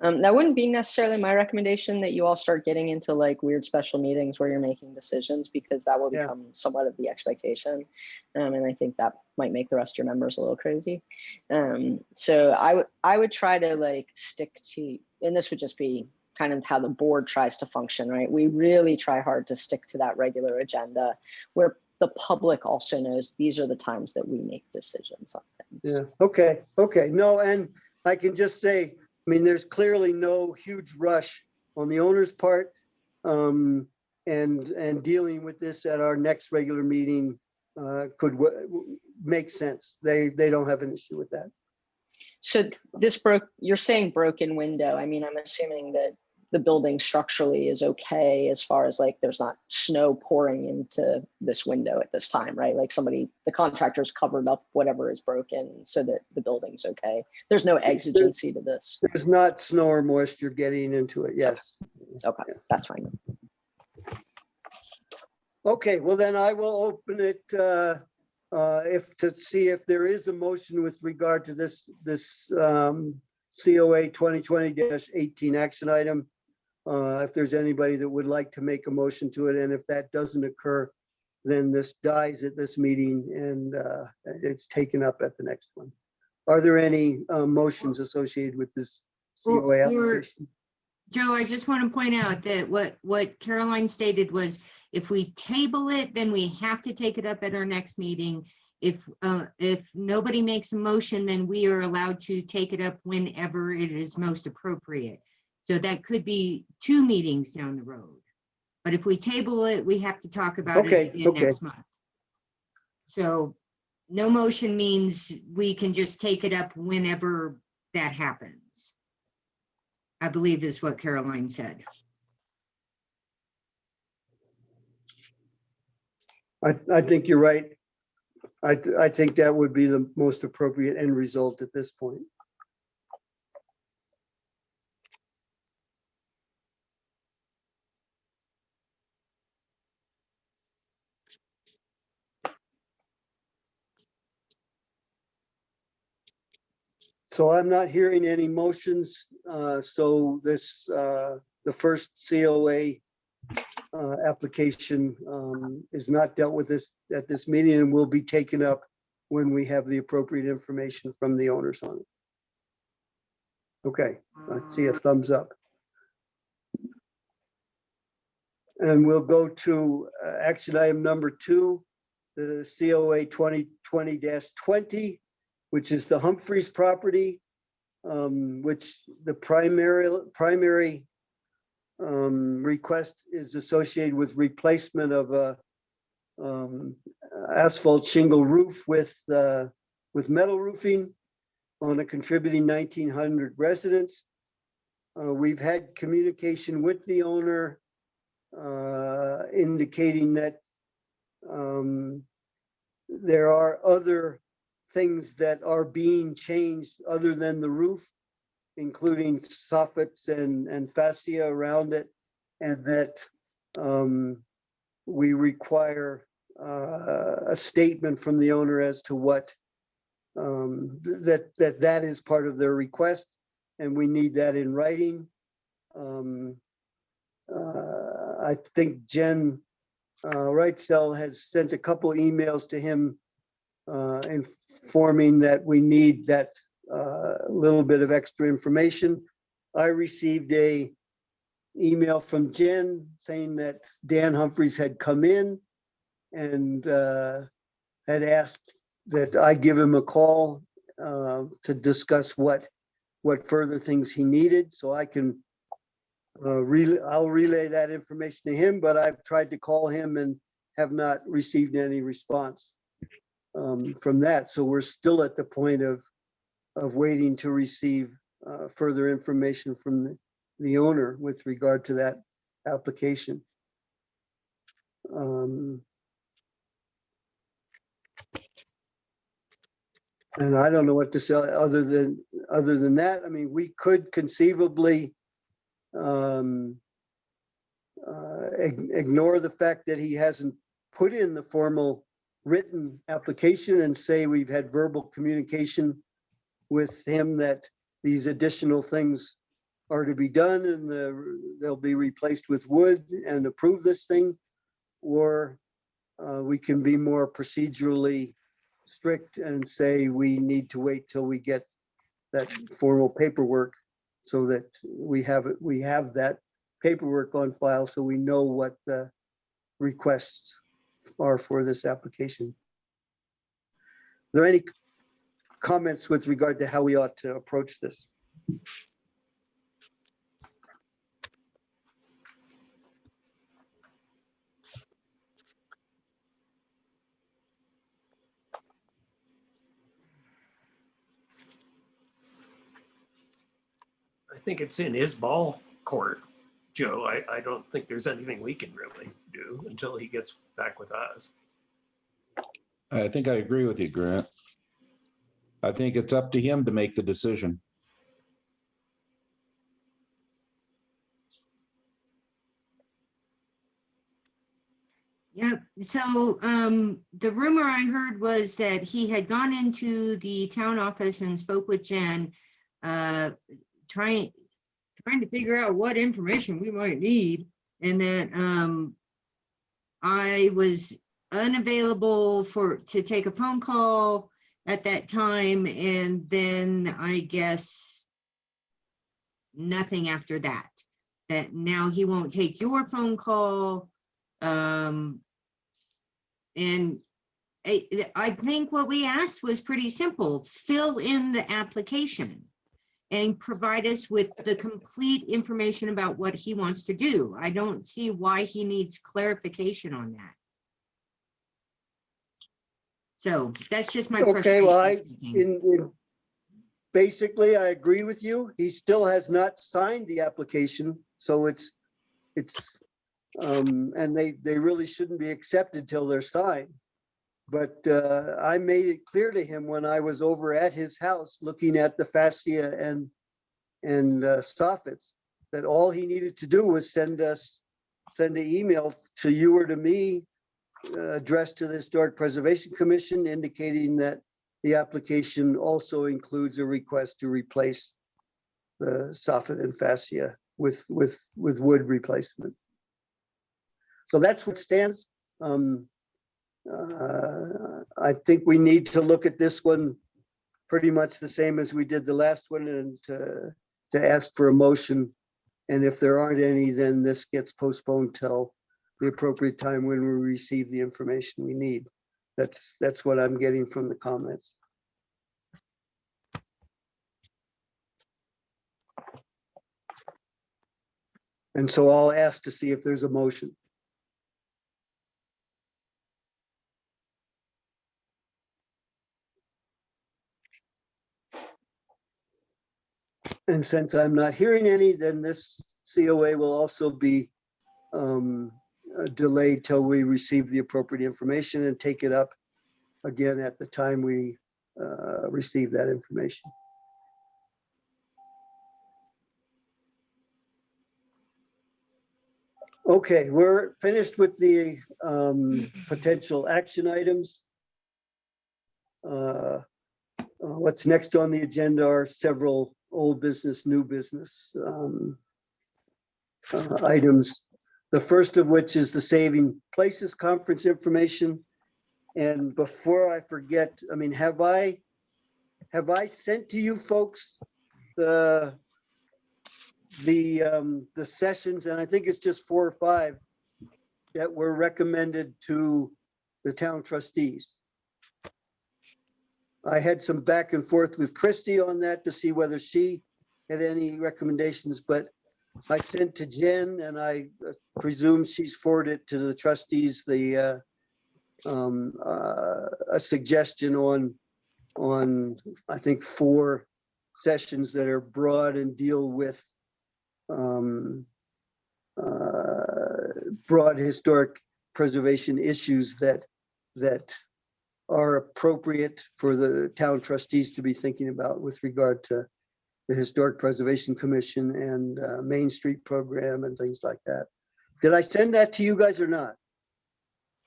That wouldn't be necessarily my recommendation that you all start getting into like weird special meetings where you're making decisions, because that will become somewhat of the expectation. And I think that might make the rest of your members a little crazy. So I would try to like stick to, and this would just be kind of how the board tries to function, right? We really try hard to stick to that regular agenda where the public also knows these are the times that we make decisions on things. Yeah, okay. No, and I can just say, I mean, there's clearly no huge rush on the owner's part, and dealing with this at our next regular meeting could make sense. They don't have an issue with that. So you're saying broken window. I mean, I'm assuming that the building structurally is okay as far as like there's not snow pouring into this window at this time, right? Like the contractor's covered up whatever is broken so that the building's okay. There's no exigency to this. There's not snow or moisture getting into it, yes. Okay, that's fine. Okay, well then I will open it to see if there is a motion with regard to this COA 2020-18 action item. If there's anybody that would like to make a motion to it, and if that doesn't occur, then this dies at this meeting and it's taken up at the next one. Are there any motions associated with this COA application? Joe, I just want to point out that what Caroline stated was if we table it, then we have to take it up at our next meeting. If nobody makes a motion, then we are allowed to take it up whenever it is most appropriate. So that could be 2 meetings down the road. But if we table it, we have to talk about it again next month. So no motion means we can just take it up whenever that happens. I believe is what Caroline said. I think you're right. I think that would be the most appropriate end result at this point. So I'm not hearing any motions. So this, the first COA application is not dealt with this at this meeting and will be taken up when we have the appropriate information from the owners on it. Okay, I see a thumbs up. And we'll go to action item number 2, the COA 2020-20, which is the Humphreys property, which the primary request is associated with replacement of a asphalt shingle roof with metal roofing on a contributing 1,900 residents. We've had communication with the owner indicating that there are other things that are being changed other than the roof, including soffits and fascia around it, and that we require a statement from the owner as to what that is part of their request, and we need that in writing. I think Jen Wrightsell has sent a couple emails to him informing that we need that little bit of extra information. I received a email from Jen saying that Dan Humphreys had come in and had asked that I give him a call to discuss what further things he needed. So I can I'll relay that information to him, but I've tried to call him and have not received any response from that. So we're still at the point of waiting to receive further information from the owner with regard to that application. And I don't know what to say other than that. I mean, we could conceivably ignore the fact that he hasn't put in the formal written application and say we've had verbal communication with him that these additional things are to be done and they'll be replaced with wood and approve this thing, or we can be more procedurally strict and say we need to wait till we get that formal paperwork so that we have that paperwork on file so we know what the requests are for this application. Are there any comments with regard to how we ought to approach this? I think it's in his ball court, Joe. I don't think there's anything we can really do until he gets back with us. I think I agree with you, Grant. I think it's up to him to make the decision. Yep. So the rumor I heard was that he had gone into the town office and spoke with Jen, trying to figure out what information we might need, and that I was unavailable to take a phone call at that time, and then I guess nothing after that. That now he won't take your phone call. And I think what we asked was pretty simple. Fill in the application and provide us with the complete information about what he wants to do. I don't see why he needs clarification on that. So that's just my Okay, well, frustration. basically, I agree with you. He still has not signed the application, so it's, and they really shouldn't be accepted till they're signed. But I made it clear to him when I was over at his house looking at the fascia and soffits, that all he needed to do was send an email to you or to me, addressed to the Historic Preservation Commission, indicating that the application also includes a request to replace the soffit and fascia with wood replacement. So that's what stands. I think we need to look at this one pretty much the same as we did the last one, and to ask for a motion. And if there aren't any, then this gets postponed till the appropriate time when we receive the information we need. That's what I'm getting from the comments. And so I'll ask to see if there's a motion. And since I'm not hearing any, then this COA will also be delayed till we receive the appropriate information and take it up again at the time we receive that information. Okay, we're finished with the potential action items. What's next on the agenda are several old business, new business items. The first of which is the Saving Places Conference information. And before I forget, I mean, have I sent to you folks the sessions, and I think it's just 4 or 5 that were recommended to the town trustees. I had some back and forth with Christie on that to see whether she had any recommendations, but I sent to Jen, and I presume she's forwarded to the trustees a suggestion on I think 4 sessions that are broad and deal with broad historic preservation issues that are appropriate for the town trustees to be thinking about with regard to the Historic Preservation Commission and Main Street program and things like that. Did I send that to you guys or not?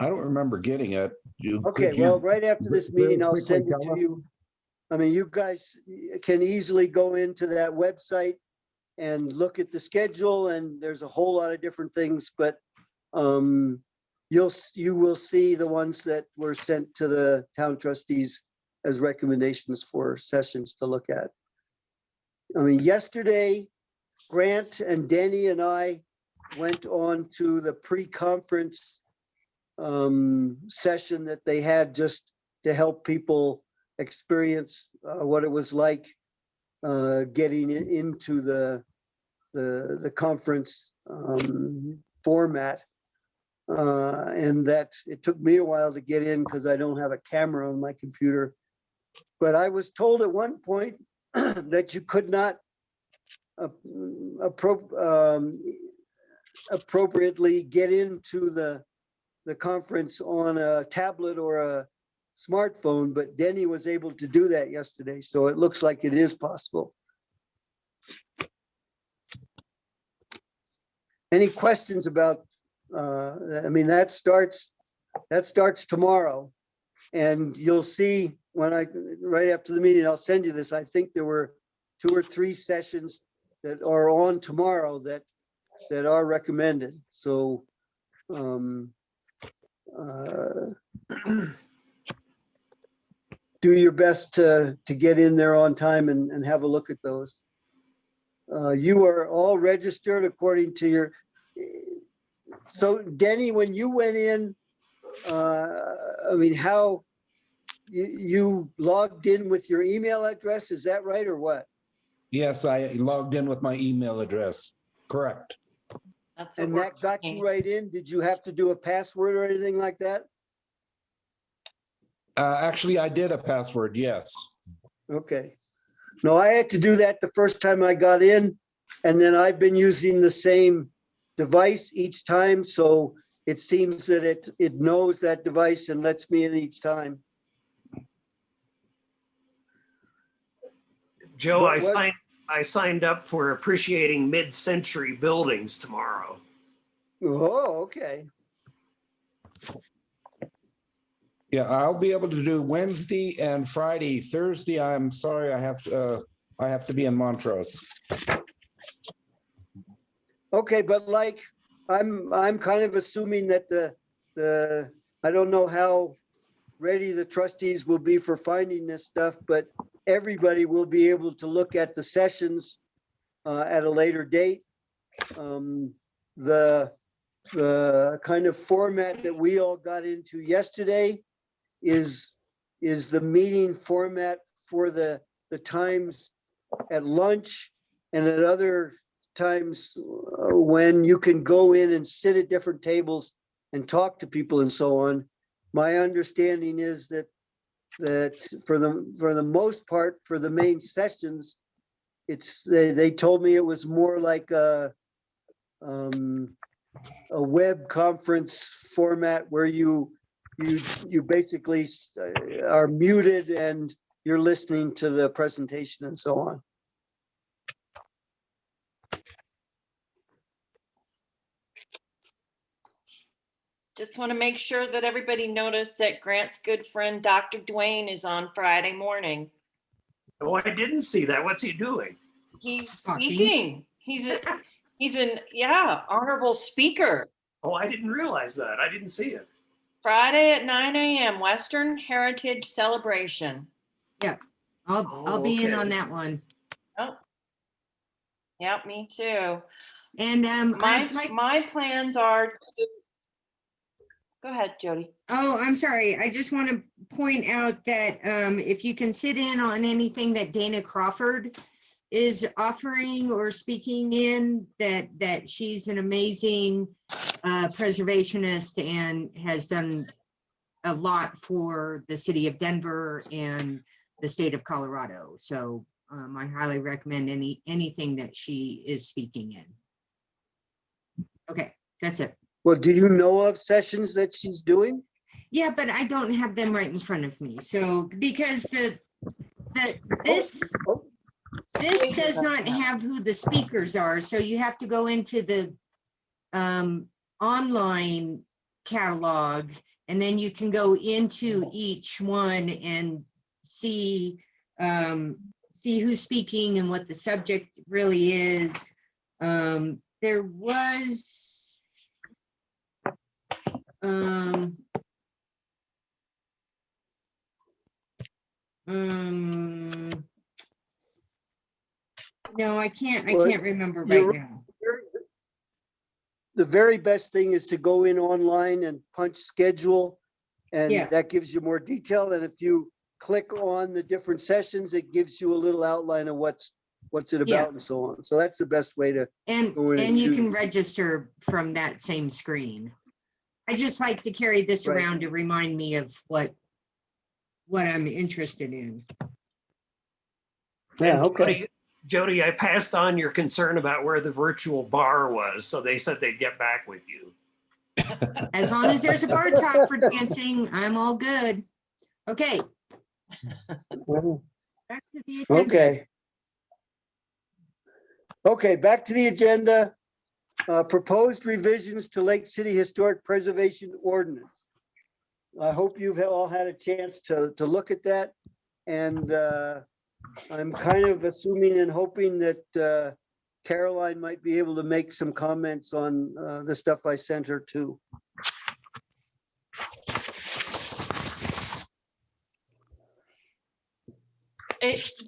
I don't remember getting it. Okay, well, right after this meeting, I'll send it to you. I mean, you guys can easily go into that website and look at the schedule, and there's a whole lot of different things, but you will see the ones that were sent to the town trustees as recommendations for sessions to look at. I mean, yesterday, Grant and Denny and I went on to the pre-conference session that they had just to help people experience what it was like getting into the conference format. And that it took me a while to get in because I don't have a camera on my computer. But I was told at one point that you could not appropriately get into the conference on a tablet or a smartphone, but Denny was able to do that yesterday. So it looks like it is possible. Any questions about, I mean, that starts tomorrow, and you'll see when right after the meeting, I'll send you this. I think there were 2 or 3 sessions that are on tomorrow that are recommended. So do your best to get in there on time and have a look at those. You are all registered according to your, so Denny, when you went in, I mean, how you logged in with your email address, is that right or what? Yes, I logged in with my email address. Correct. That's what And we're that got you looking. right in? Did you have to do a password or anything like that? Actually, I did a password, yes. Okay. No, I had to do that the first time I got in, and then I've been using the same device each time, so it seems that it knows that device and lets me in each time. Joe, But what- I signed up for appreciating mid-century buildings tomorrow. Oh, okay. Yeah, I'll be able to do Wednesday and Friday. Thursday, I'm sorry, I have to be in Montrose. Okay, but like, I'm kind of assuming that I don't know how ready the trustees will be for finding this stuff, but everybody will be able to look at the sessions at a later date. The kind of format that we all got into yesterday is the meeting format for the times at lunch and at other times when you can go in and sit at different tables and talk to people and so on. My understanding is that for the most part, for the main sessions, they told me it was more like a web conference format where you basically are muted and you're listening to the presentation and so on. Just want to make sure that everybody noticed that Grant's good friend, Dr. Dwayne, is on Friday morning. Oh, I didn't see that. What's he doing? He's Talking. speaking. He's an honorable speaker. Oh, I didn't realize that. I didn't see it. Friday at 9 a.m. Western Heritage Celebration. I'll be in on Okay. that one. Oh, yeah, me too. And My plans are to, go ahead, Jody. oh, I'm sorry. I just want to point out that if you can sit in on anything that Dana Crawford is offering or speaking in, that she's an amazing preservationist and has done a lot for the city of Denver and the state of Colorado. So I highly recommend anything that she is speaking in. Okay, that's it. Well, do you know of sessions that she's doing? Yeah, but I don't have them right in front of me. So because this Oh, does not have who the speakers are. So you have to go into the online catalog, and then you can go into each one and see who's speaking and what the subject really is. There was no, I can't remember right you're- now. The very best thing is to go in online and punch schedule, and Yeah. that gives you more detail. And if you click on the different sessions, it gives you a little outline of what's it Yeah. about and so on. So that's the best way to, And go in and you can choose. register from that same screen. I just like to carry this Right. around to remind me of what I'm interested in. yeah, And okay. Jody, I passed on your concern about where the virtual bar was, so they said they'd get back with you. As long as there's a bar top for dancing, I'm all good. Okay, back to the agenda. Okay. Okay, back to the agenda. Proposed revisions to Lake City Historic Preservation Ordinance. I hope you've all had a chance to look at that. And I'm kind of assuming and hoping that Caroline might be able to make some comments on the stuff I sent her too.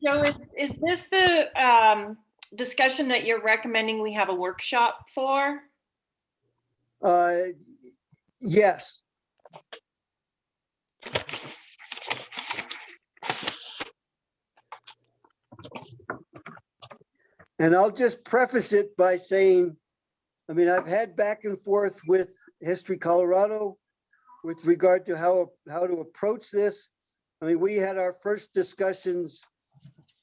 Joe, is this the discussion that you're recommending we have a workshop for? Yes. And I'll just preface it by saying, I mean, I've had back and forth with History Colorado with regard to how to approach this. I mean, we had our first discussions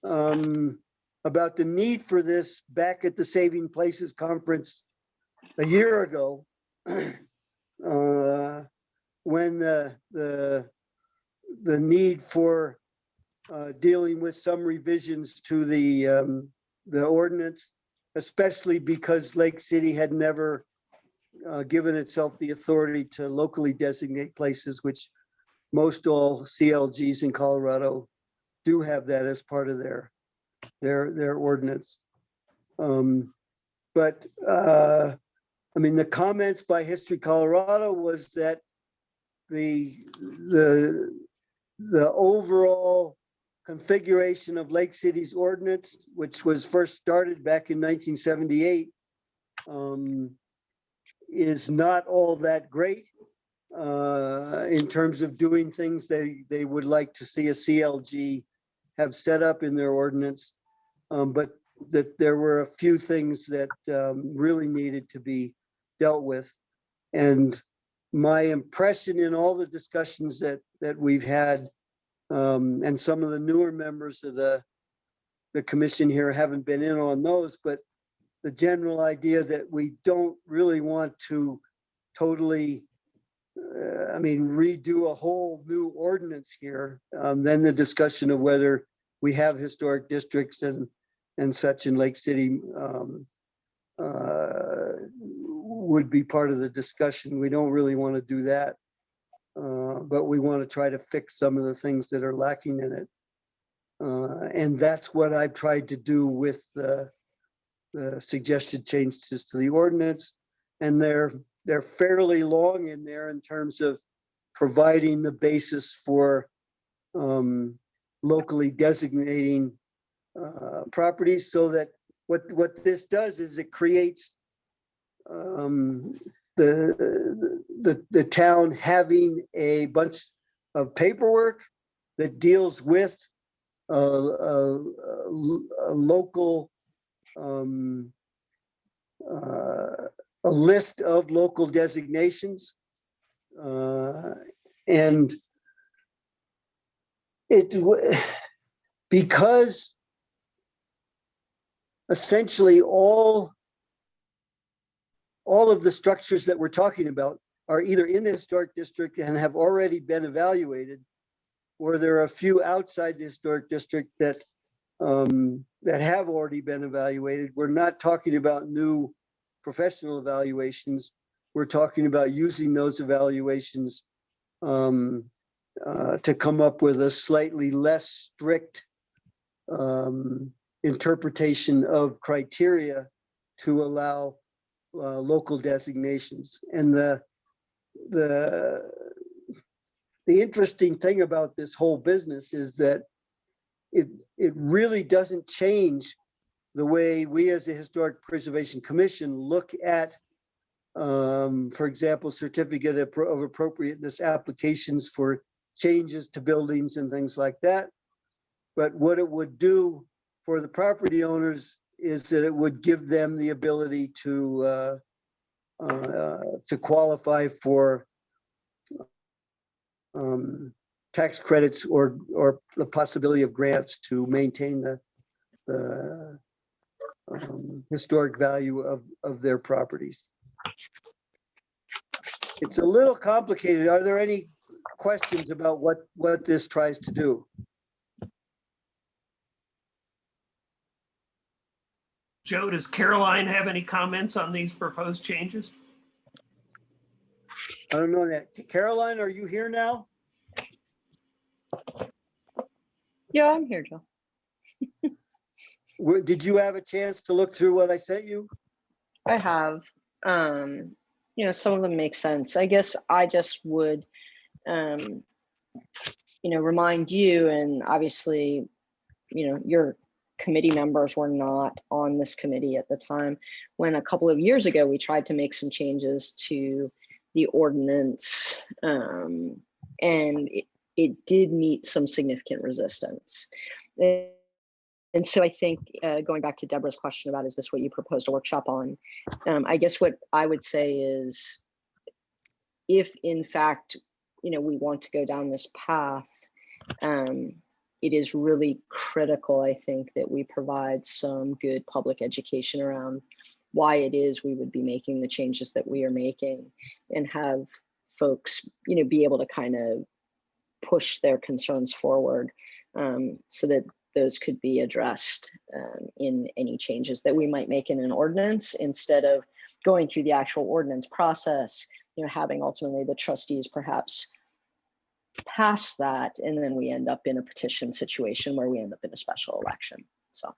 about the need for this back at the Saving Places Conference a year ago, when the need for dealing with some revisions to the ordinance, especially because Lake City had never given itself the authority to locally designate places, which most all CLGs in Colorado do have that as part of their ordinance. But I mean, the comments by History Colorado was that the overall configuration of Lake City's ordinance, which was first started back in 1978, is not all that great in terms of doing things they would like to see a CLG have set up in their ordinance, but that there were a few things that really needed to be dealt with. And my impression in all the discussions that we've had, and some of the newer members of the commission here haven't been in on those, but the general idea that we don't really want to totally, redo a whole new ordinance here. Then the discussion of whether we have historic districts and such in Lake City would be part of the discussion. We don't really want to do that, but we want to try to fix some of the things that are lacking in it. And that's what I've tried to do with the suggested changes to the ordinance. And they're fairly long in there in terms of providing the basis for locally designating properties, so that what this does is it creates the town having a bunch of paperwork that deals with a local a list of local designations, and because essentially all of the structures that we're talking about are either in the historic district and have already been evaluated, or there are a few outside the historic district that have already been evaluated. We're not talking about new professional evaluations. We're talking about using those evaluations to come up with a slightly less strict interpretation of criteria to allow local designations. And the interesting thing about this whole business is that it really doesn't change the way we as a Historic Preservation Commission look at, for example, certificate of appropriateness applications for changes to buildings and things like that. But what it would do for the property owners is that it would give them the ability to qualify for tax credits or the possibility of grants to maintain the historic value of their properties. It's a little complicated. Are there any questions about what this tries to do? Joe, does Caroline have any comments on these proposed changes? I don't know that. Caroline, are you here now? Yeah, I'm here, Joe. Did you have a chance to look through what I sent you? I have. Some of them make sense. I guess I just would, remind you, and obviously, your committee members were not on this committee at the time, when a couple of years ago, we tried to make some changes to the ordinance, and it did meet some significant resistance. And so I think going back to Deborah's question about, is this what you proposed a workshop on? I guess what I would say is, if in fact, we want to go down this path, it is really critical, I think, that we provide some good public education around why it is we would be making the changes that we are making, and have folks, be able to kind of push their concerns forward, so that those could be addressed in any changes that we might make in an ordinance, instead of going through the actual ordinance process, having ultimately the trustees perhaps pass that, and then we end up in a petition situation where we end up in a special election. So.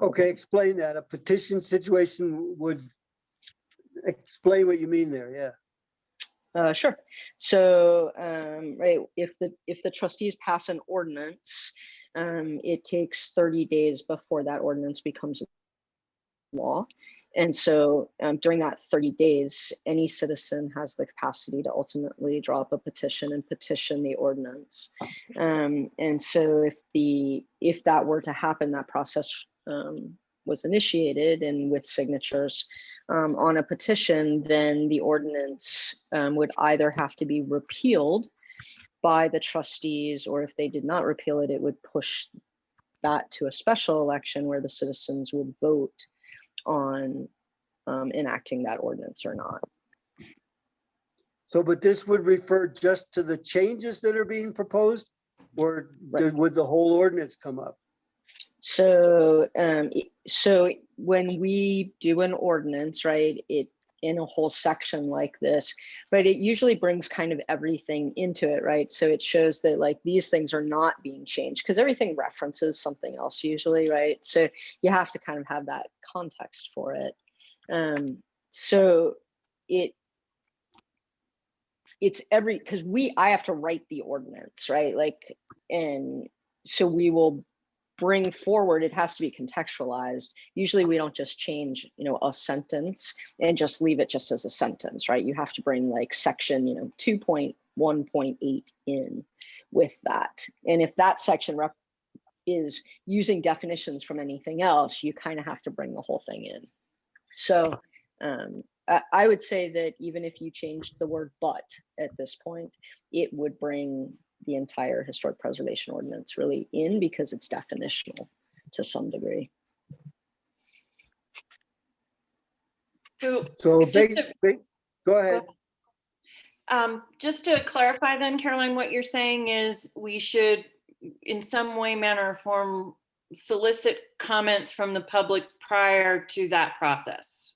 Okay, explain that. A petition situation would explain what you mean there, yeah. Sure. So, right, if the trustees pass an ordinance, it takes 30 days before that ordinance becomes law. And so during that 30 days, any citizen has the capacity to ultimately draw up a petition and petition the ordinance. And so if that were to happen, that process was initiated, and with signatures on a petition, then the ordinance would either have to be repealed by the trustees, or if they did not repeal it, it would push that to a special election where the citizens would vote on enacting that ordinance or not. So, but this would refer just to the changes that are being proposed, or Right. would the whole ordinance come up? So, so when we do an ordinance, right, it in a whole section like this, right, it usually brings kind of everything into it, right? So it shows that like these things are not being changed, because everything references something else usually, right? So you have to kind of have that context for it. So it's because I have to write the ordinance, right? Like, and so we will bring forward, it has to be contextualized. Usually we don't just change, a sentence and just leave it just as a sentence, right? You have to bring like section, 2.1.8 in with that. And if that section is using definitions from anything else, you kind of have to bring the whole thing in. So I would say that even if you changed the word "but" at this point, it would bring the entire historic preservation ordinance really in, because it's definitional to some degree. So So just to- go ahead. Just to clarify then, Caroline, what you're saying is we should in some way, manner, or form solicit comments from the public prior to that process.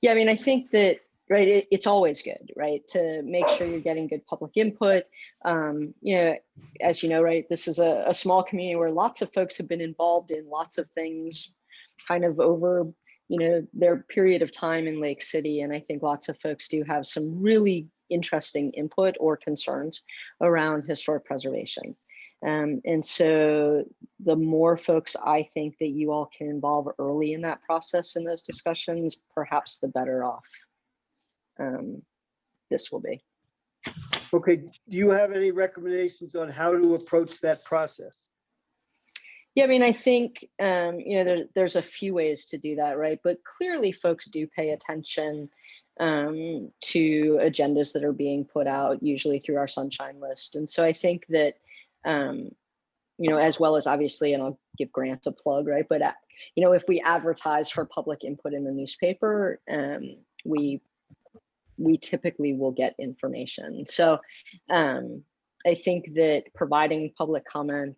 Yeah, I mean, I think that, right, it's always good, right, to make sure you're getting good public input. As you know, right, this is a small community where lots of folks have been involved in lots of things kind of over, their period of time in Lake City. And I think lots of folks do have some really interesting input or concerns around historic preservation. And so the more folks I think that you all can involve early in that process, in those discussions, perhaps the better off this will be. Okay, do you have any recommendations on how to approach that process? Yeah, I mean, I think, there's a few ways to do that, right? But clearly folks do pay attention to agendas that are being put out, usually through our Sunshine List. And so I think that, as well as obviously, and I'll give Grant a plug, right? But, if we advertise for public input in the newspaper, we typically will get information. So I think that providing public comment,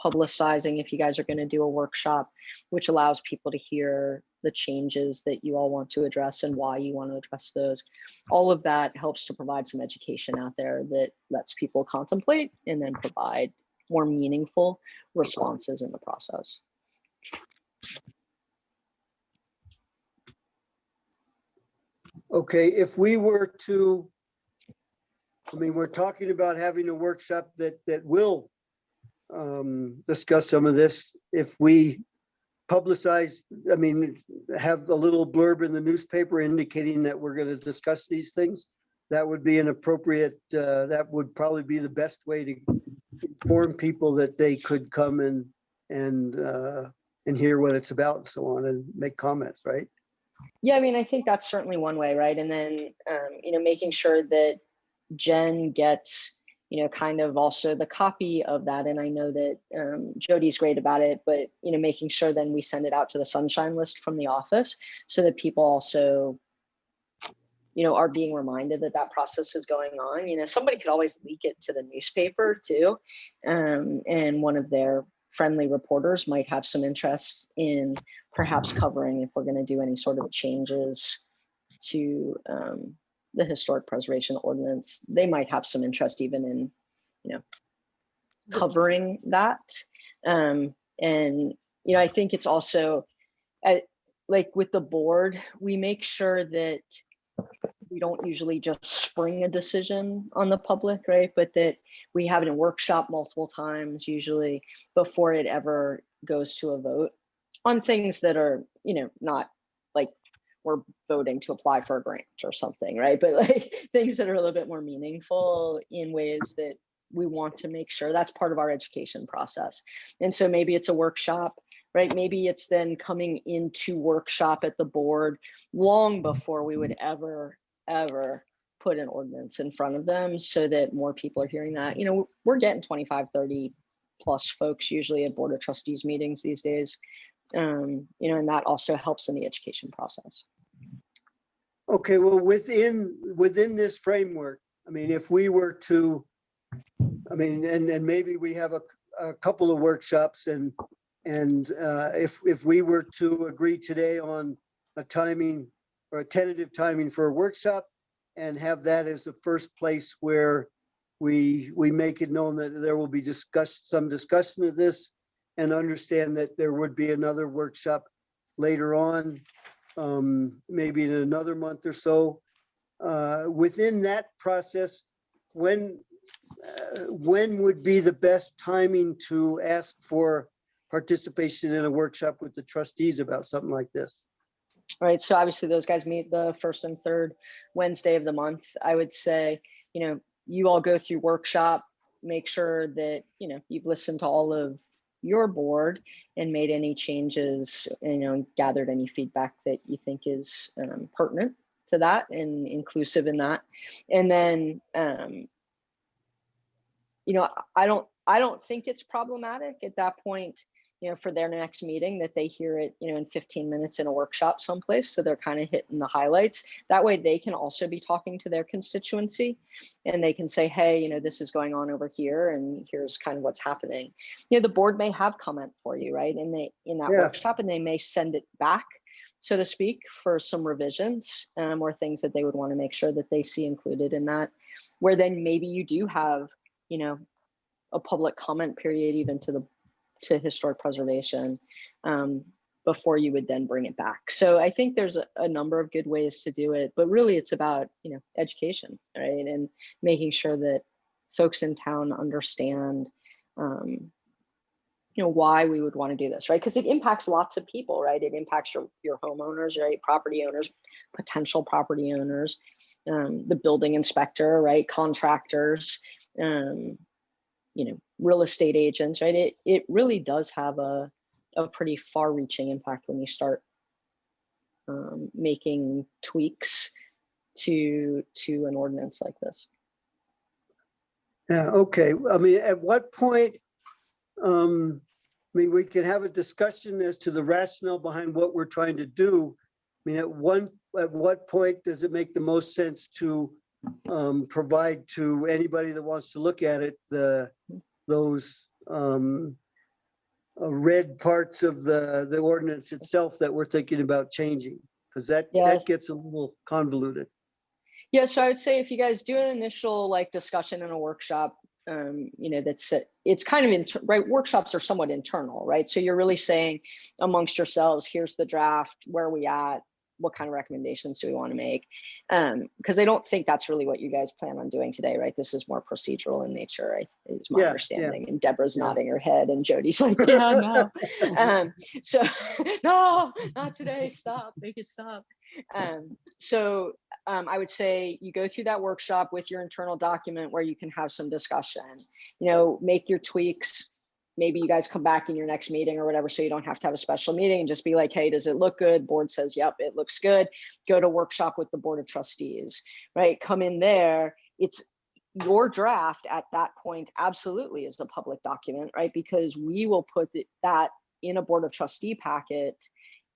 publicizing if you guys are going to do a workshop, which allows people to hear the changes that you all want to address and why you want to address those. All of that helps to provide some education out there that lets people contemplate and then provide more meaningful responses in the process. Okay, if we were to, we're talking about having a workshop that will discuss some of this. If we publicize, have a little blurb in the newspaper indicating that we're going to discuss these things, that would be an appropriate, that would probably be the best way to inform people that they could come and hear what it's about and so on, and make comments, right? Yeah, I think that's certainly one way, right? And then, making sure that Jen gets kind of also the copy of that. And I know that Jody's great about it, but, making sure then we send it out to the sunshine list from the office so that people also, are being reminded that that process is going on. Somebody could always leak it to the newspaper too. And one of their friendly reporters might have some interest in perhaps covering if we're going to do any sort of changes to the historic preservation ordinance. They might have some interest even in, covering that. And, I think it's also like with the board, we make sure that we don't usually just spring a decision on the public, right? But that we have it in workshop multiple times, usually before it ever goes to a vote on things that are, not like we're voting to apply for a grant or something, right? But like things that are a little bit more meaningful in ways that we want to make sure that's part of our education process. And so maybe it's a workshop, right? Maybe it's then coming into workshop at the board long before we would ever put an ordinance in front of them so that more people are hearing that. We're getting 25, 30 plus folks usually at Board of Trustees meetings these days. And that also helps in the education process. Okay, well, within this framework, if we were to, and maybe we have a couple of workshops and if we were to agree today on a timing or a tentative timing for a workshop and have that as the first place where we make it known that there will be some discussion of this and understand that there would be another workshop later on, maybe in another month or so. Within that process, when would be the best timing to ask for participation in a workshop with the trustees about something like this? All right, so obviously those guys meet the first and third Wednesday of the month. I would say, you all go through workshop, make sure that, you've listened to all of your board and made any changes, gathered any feedback that you think is pertinent to that and inclusive in that. And then, I don't think it's problematic at that point, for their next meeting that they hear it, in 15 minutes in a workshop someplace. So they're kind of hitting the highlights. That way they can also be talking to their constituency and they can say, hey, this is going on over here and here's kind of what's happening. The board may have comment for you, right? And in that workshop, and they may send it back, so to speak, for some revisions or things that they would want to make sure that they see included in that, where then maybe you do have, a public comment period even to historic preservation before you would then bring it back. So I think there's a number of good ways to do it, but really it's about, education, right? And making sure that folks in town understand, why we would want to do this, right? Because it impacts lots of people, right? It impacts your homeowners, right? Property owners, potential property owners, the building inspector, right? Contractors, real estate agents, right? It really does have a pretty far-reaching impact when you start making tweaks to an ordinance like this. Yeah, okay. At what point, we can have a discussion as to the rationale behind what we're trying to do. At what point does it make the most sense to provide to anybody that wants to look at it those red parts of the ordinance itself that we're thinking about changing? Because that gets a little convoluted. Yeah, so I would say if you guys do an initial discussion in a workshop, it's kind of right. Workshops are somewhat internal, right? So you're really saying amongst yourselves, here's the draft, where are we at? What kind of recommendations do we want to make? Because I don't think that's really what you guys plan on doing today, right? This is more procedural in nature, is my understanding. And Deborah's nodding her head and Jody's like, yeah, no. So no, not today, stop, make it stop. So I would say you go through that workshop with your internal document where you can have some discussion, make your tweaks. Maybe you guys come back in your next meeting or whatever, so you don't have to have a special meeting and just be like, hey, does it look good? Board says, yep, it looks good. Go to workshop with the Board of Trustees, right? Come in there. your draft at that point absolutely is a public document, right? Because we will put that in a Board of Trustee packet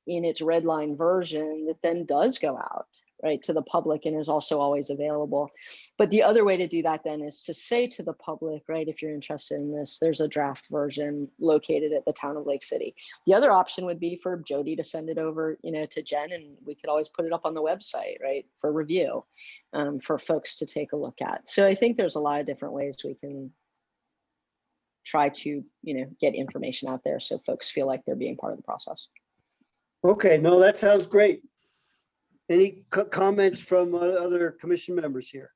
in its red line version that then does go out, right, to the public and is also always available. But the other way to do that then is to say to the public, right, if you're interested in this, there's a draft version located at the Town of Lake City. The other option would be for Jody to send it over, to Jen, and we could always put it up on the website, right, for review, for folks to take a look at. So I think there's a lot of different ways we can try to, get information out there so folks feel like they're being part of the process. Okay, no, that sounds great. Any comments from other commission members here?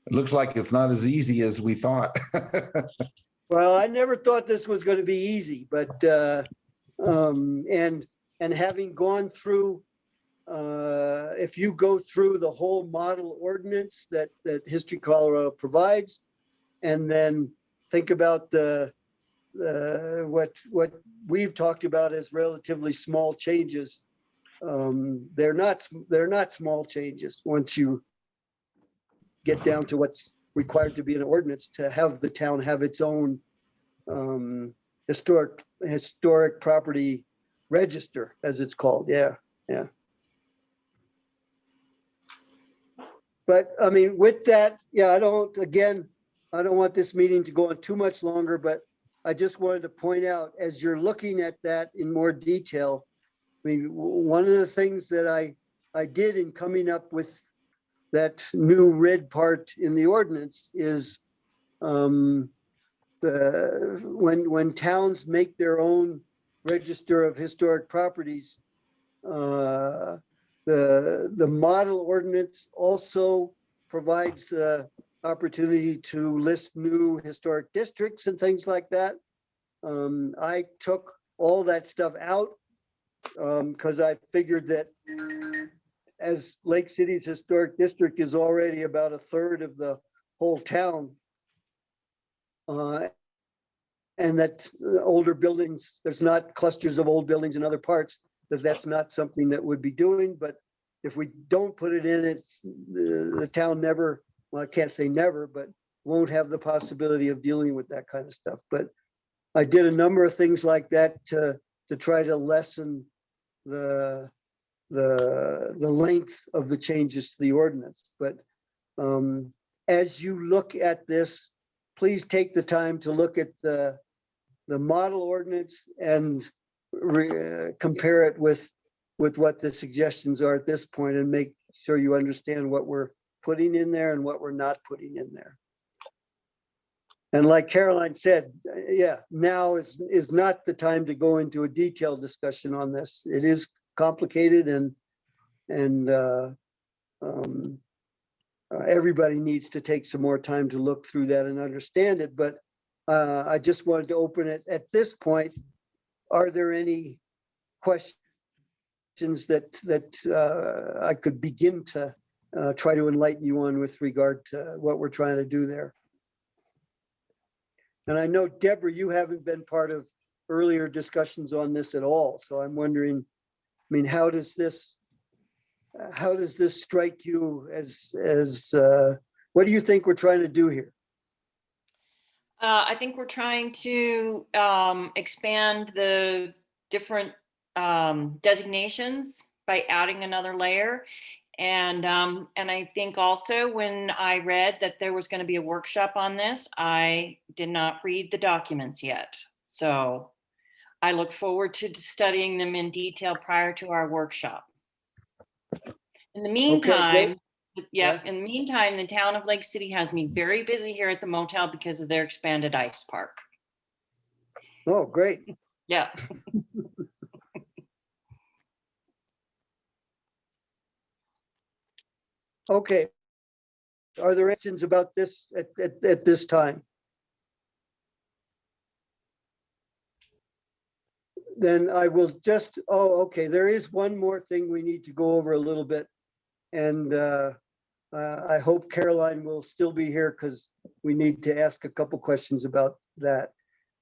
It looks like it's not as easy as we thought. Well, I never thought this was going to be easy, but and having gone through, if you go through the whole model ordinance that History Colorado provides, and then think about what we've talked about as relatively small changes. They're not small changes once you get down to what's required to be an ordinance to have the town have its own historic property register, as it's called. Yeah. But I mean, with that, I don't want this meeting to go on too much longer, but I just wanted to point out, as you're looking at that in more detail, I mean, one of the things that I did in coming up with that new red part in the ordinance is when towns make their own register of historic properties, the model ordinance also provides the opportunity to list new historic districts and things like that. I took all that stuff out because I figured that as Lake City's historic district is already about 1/3 of the whole town, and that older buildings, there's not clusters of old buildings in other parts, that's not something that would be doing. But if we don't put it in, it's the town never, well, I can't say never, but won't have the possibility of dealing with that kind of stuff. But I did a number of things like that to try to lessen the length of the changes to the ordinance. But as you look at this, please take the time to look at the model ordinance and compare it with what the suggestions are at this point, and make sure you understand what we're putting in there and what we're not putting in there. And like Caroline said, now is not the time to go into a detailed discussion on this. It is complicated, and everybody needs to take some more time to look through that and understand it. But I just wanted to open it at this point. Are there any questions that I could begin to try to enlighten you on with regard to what we're trying to do there? And I know, Deborah, you haven't been part of earlier discussions on this at all. So I'm wondering, I mean, how does this strike you as what do you think we're trying to do here? I think we're trying to expand the different designations by adding another layer. And I think also when I read that there was going to be a workshop on this, I did not read the documents yet. So I look forward to studying them in detail prior to our workshop. In the meantime, in the meantime, the town of Lake City has me very busy here at the motel because of their expanded ice park. Oh, great. Yeah. Okay. Are there questions about this at this time? Then I will just, okay. There is one more thing we need to go over a little bit. And I hope Caroline will still be here because we need to ask a couple questions about that.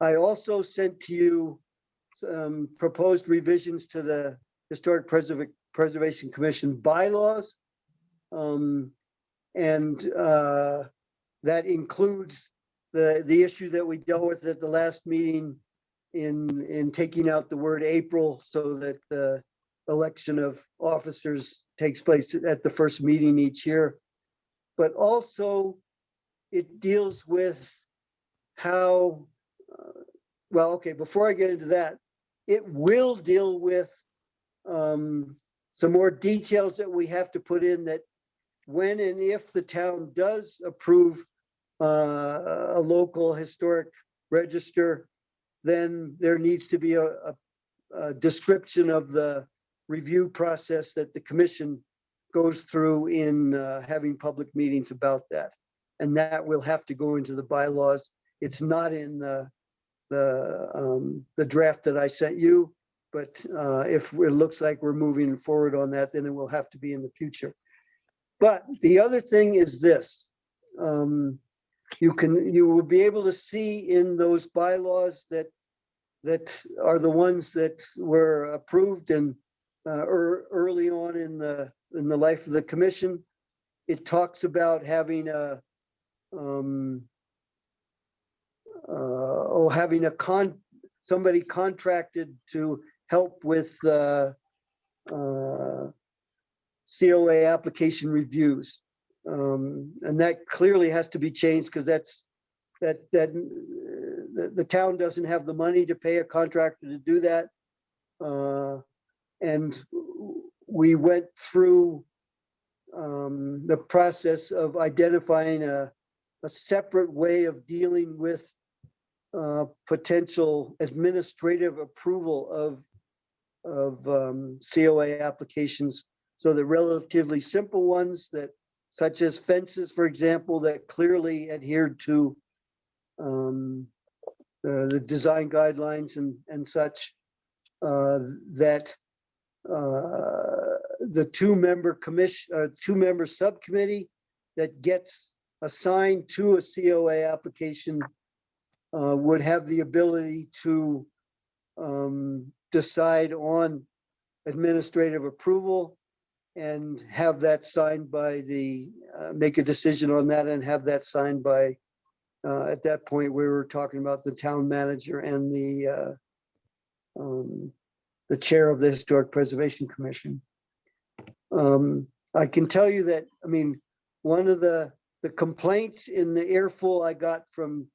I also sent to you some proposed revisions to the Historic Preservation Commission bylaws. And that includes the issue that we dealt with at the last meeting in taking out the word April so that the election of officers takes place at the first meeting each year. But also it deals with how, well, okay, before I get into that, it will deal with some more details that we have to put in, that when and if the town does approve a local historic register, then there needs to be a description of the review process that the commission goes through in having public meetings about that. And that will have to go into the bylaws. It's not in the draft that I sent you, but if it looks like we're moving forward on that, then it will have to be in the future. But the other thing is this. You will be able to see in those bylaws that are the ones that were approved and early on in the life of the commission. It talks about having somebody contracted to help with COA application reviews. And that clearly has to be changed because the town doesn't have the money to pay a contractor to do that. And we went through the process of identifying a separate way of dealing with potential administrative approval of COA applications. So the relatively simple ones that, such as fences, for example, that clearly adhered to the design guidelines and such, that the two-member subcommittee that gets assigned to a COA application would have the ability to decide on administrative approval and have that signed by make a decision on that and have that signed by, at that point, we were talking about the town manager and the chair of the Historic Preservation Commission. I can tell you that, I mean, one of the complaints in the earful I got from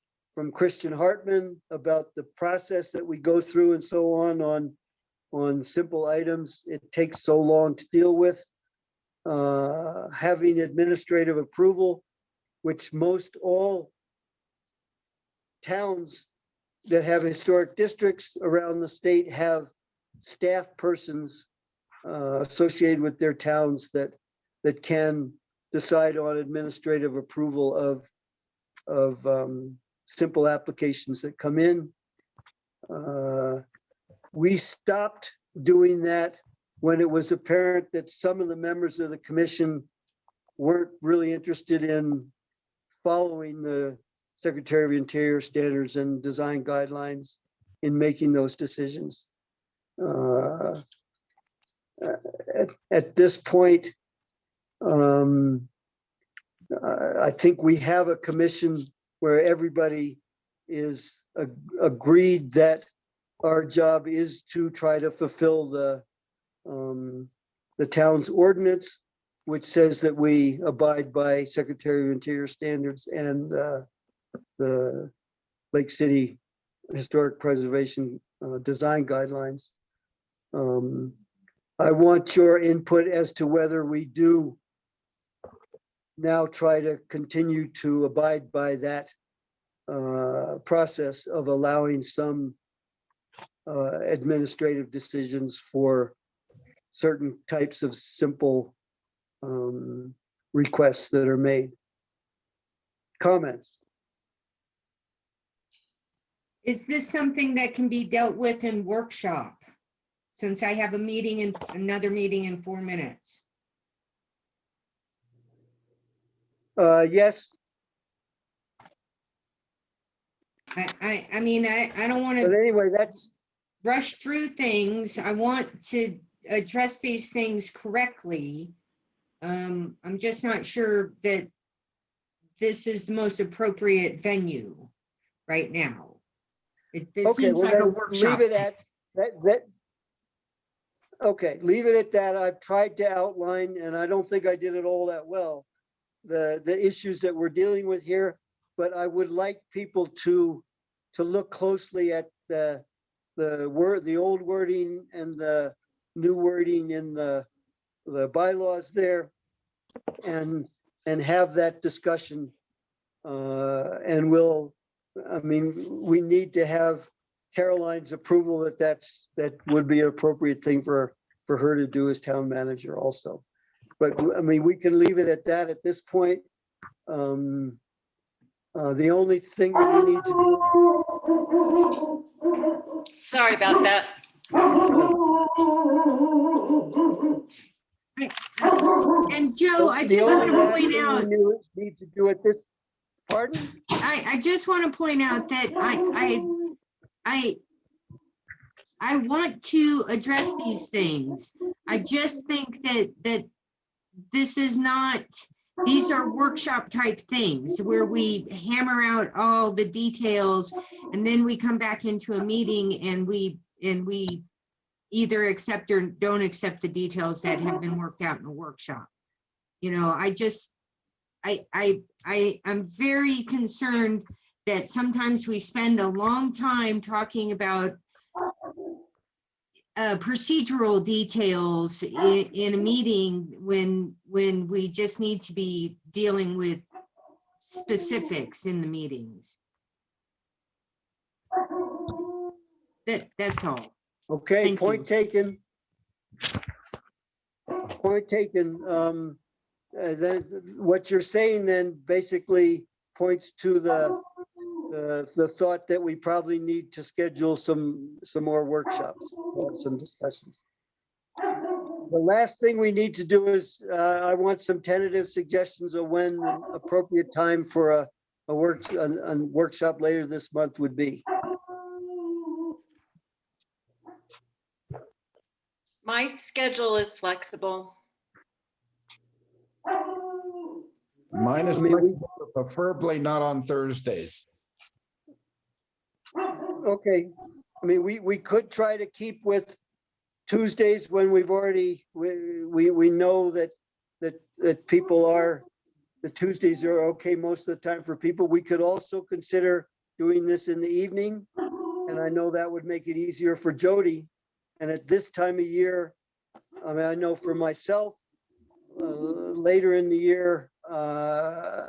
Christian Hartman about the process that we go through and so on simple items, it takes so long to deal with. Having administrative approval, which most all towns that have historic districts around the state have staff persons associated with their towns that can decide on administrative approval of simple applications that come in. We stopped doing that when it was apparent that some of the members of the commission weren't really interested in following the Secretary of Interior standards and design guidelines in making those decisions. At this point, I think we have a commission where everybody is agreed that our job is to try to fulfill the town's ordinance, which says that we abide by Secretary of Interior standards and the Lake City Historic Preservation design guidelines. I want your input as to whether we do now try to continue to abide by that process of allowing some administrative decisions for certain types of simple requests that are made. Comments? Is this something that can be dealt with in workshop? Since I have another meeting in 4 minutes. Yes, I mean, I don't want but to anyway, that's, rush through things. I want to address these things correctly. I'm just not sure that this is the most appropriate venue right now. This Okay, seems well like a then workshop. leave it at that. Okay, leave it at that. I've tried to outline, and I don't think I did it all that well, the issues that we're dealing with here, but I would like people to look closely at the old wording and the new wording in the bylaws there, and have that discussion. And we need to have Caroline's approval that would be an appropriate thing for her to do as town manager also. But I mean, we can leave it at that at this point. The only thing that we need to do. Sorry about that. And Joe, I The just only want to last point thing out, we need to do at this, pardon? I just want to point out that I want to address these things. I just think that this is not, these are workshop type things where we hammer out all the details and then we come back into a meeting and we either accept or don't accept the details that have been worked out in a workshop. You know, I'm very concerned that sometimes we spend a long time talking about procedural details in a meeting when we just need to be dealing with specifics in the meetings. That's all. Okay, Thank point you. taken. Point taken. Then what you're saying then basically points to the thought that we probably need to schedule some more workshops or some discussions. The last thing we need to do is I want some tentative suggestions of when the appropriate time for a workshop later this month would be. My schedule is flexible. Mine is I mean, we- flexible, but preferably not on Thursdays. Okay, I mean, we could try to keep with Tuesdays when we've already, we know that people are, the Tuesdays are okay most of the time for people. We could also consider doing this in the evening. And I know that would make it easier for Jody. And at this time of year, I mean, I know for myself, later in the year, I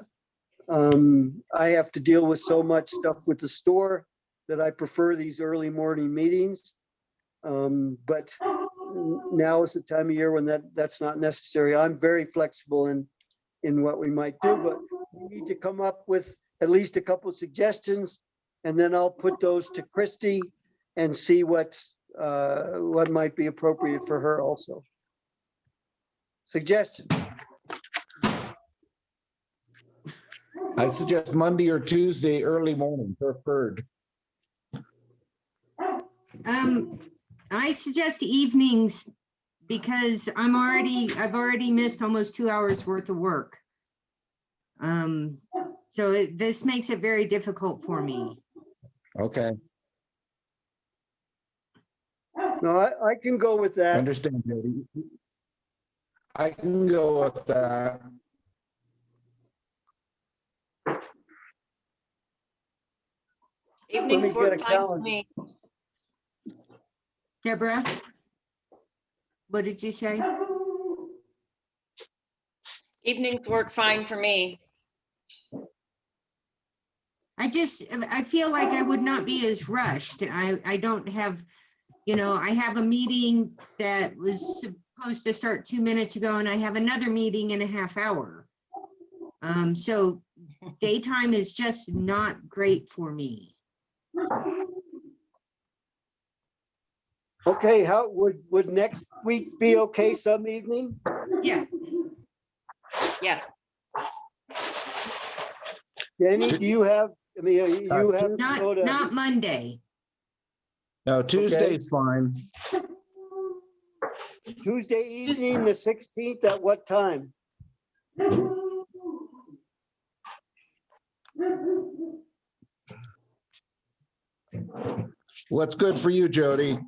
have to deal with so much stuff with the store that I prefer these early morning meetings. But now is the time of year when that's not necessary. I'm very flexible in what we might do, but we need to come up with at least a couple of suggestions, and then I'll put those to Christie and see what might be appropriate for her also. Suggestions. I suggest Monday or Tuesday, early morning preferred. I suggest evenings because I've already missed almost 2 hours worth of work. So this makes it very difficult for me. Okay, No, I can go with that. understand, Jody. I can go with that. Evenings me get work a fine for calendar. me. Deborah? What did you say? Evenings work fine for me. I feel like I would not be as rushed. I don't have, I have a meeting that was supposed to start 2 minutes ago and I have another meeting in a half hour. So daytime is just not great for me. Okay, how would next week be okay some evening? Yeah, Yeah, Danny, do you have, I mean, you have to go to, not Monday. No, Tuesday's fine. Tuesday evening, the 16th, at what time? What's good for you, Jody?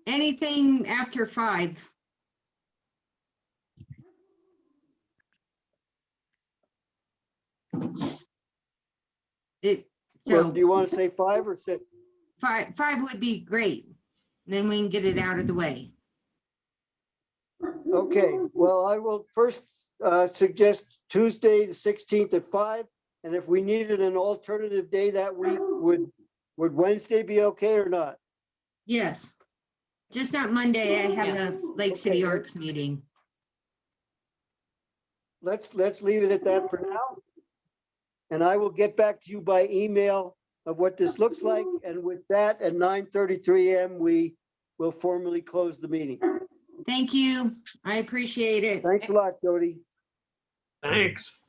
Anything after 5. Well, So do you want to say 5 or 6? 5 would be great. Then we can get it out of the way. Okay, well, I will first suggest Tuesday, the 16th at 5. And if we needed an alternative day that week, would Wednesday be okay or not? Yes. Just not Monday. I have a Lake City Okay. Arts meeting. Let's leave it at that for now. And I will get back to you by email of what this looks like. And with that, at 9:33 a.m., we will formally close the meeting. Thank you. I appreciate it. Thanks a lot, Jody. Thanks.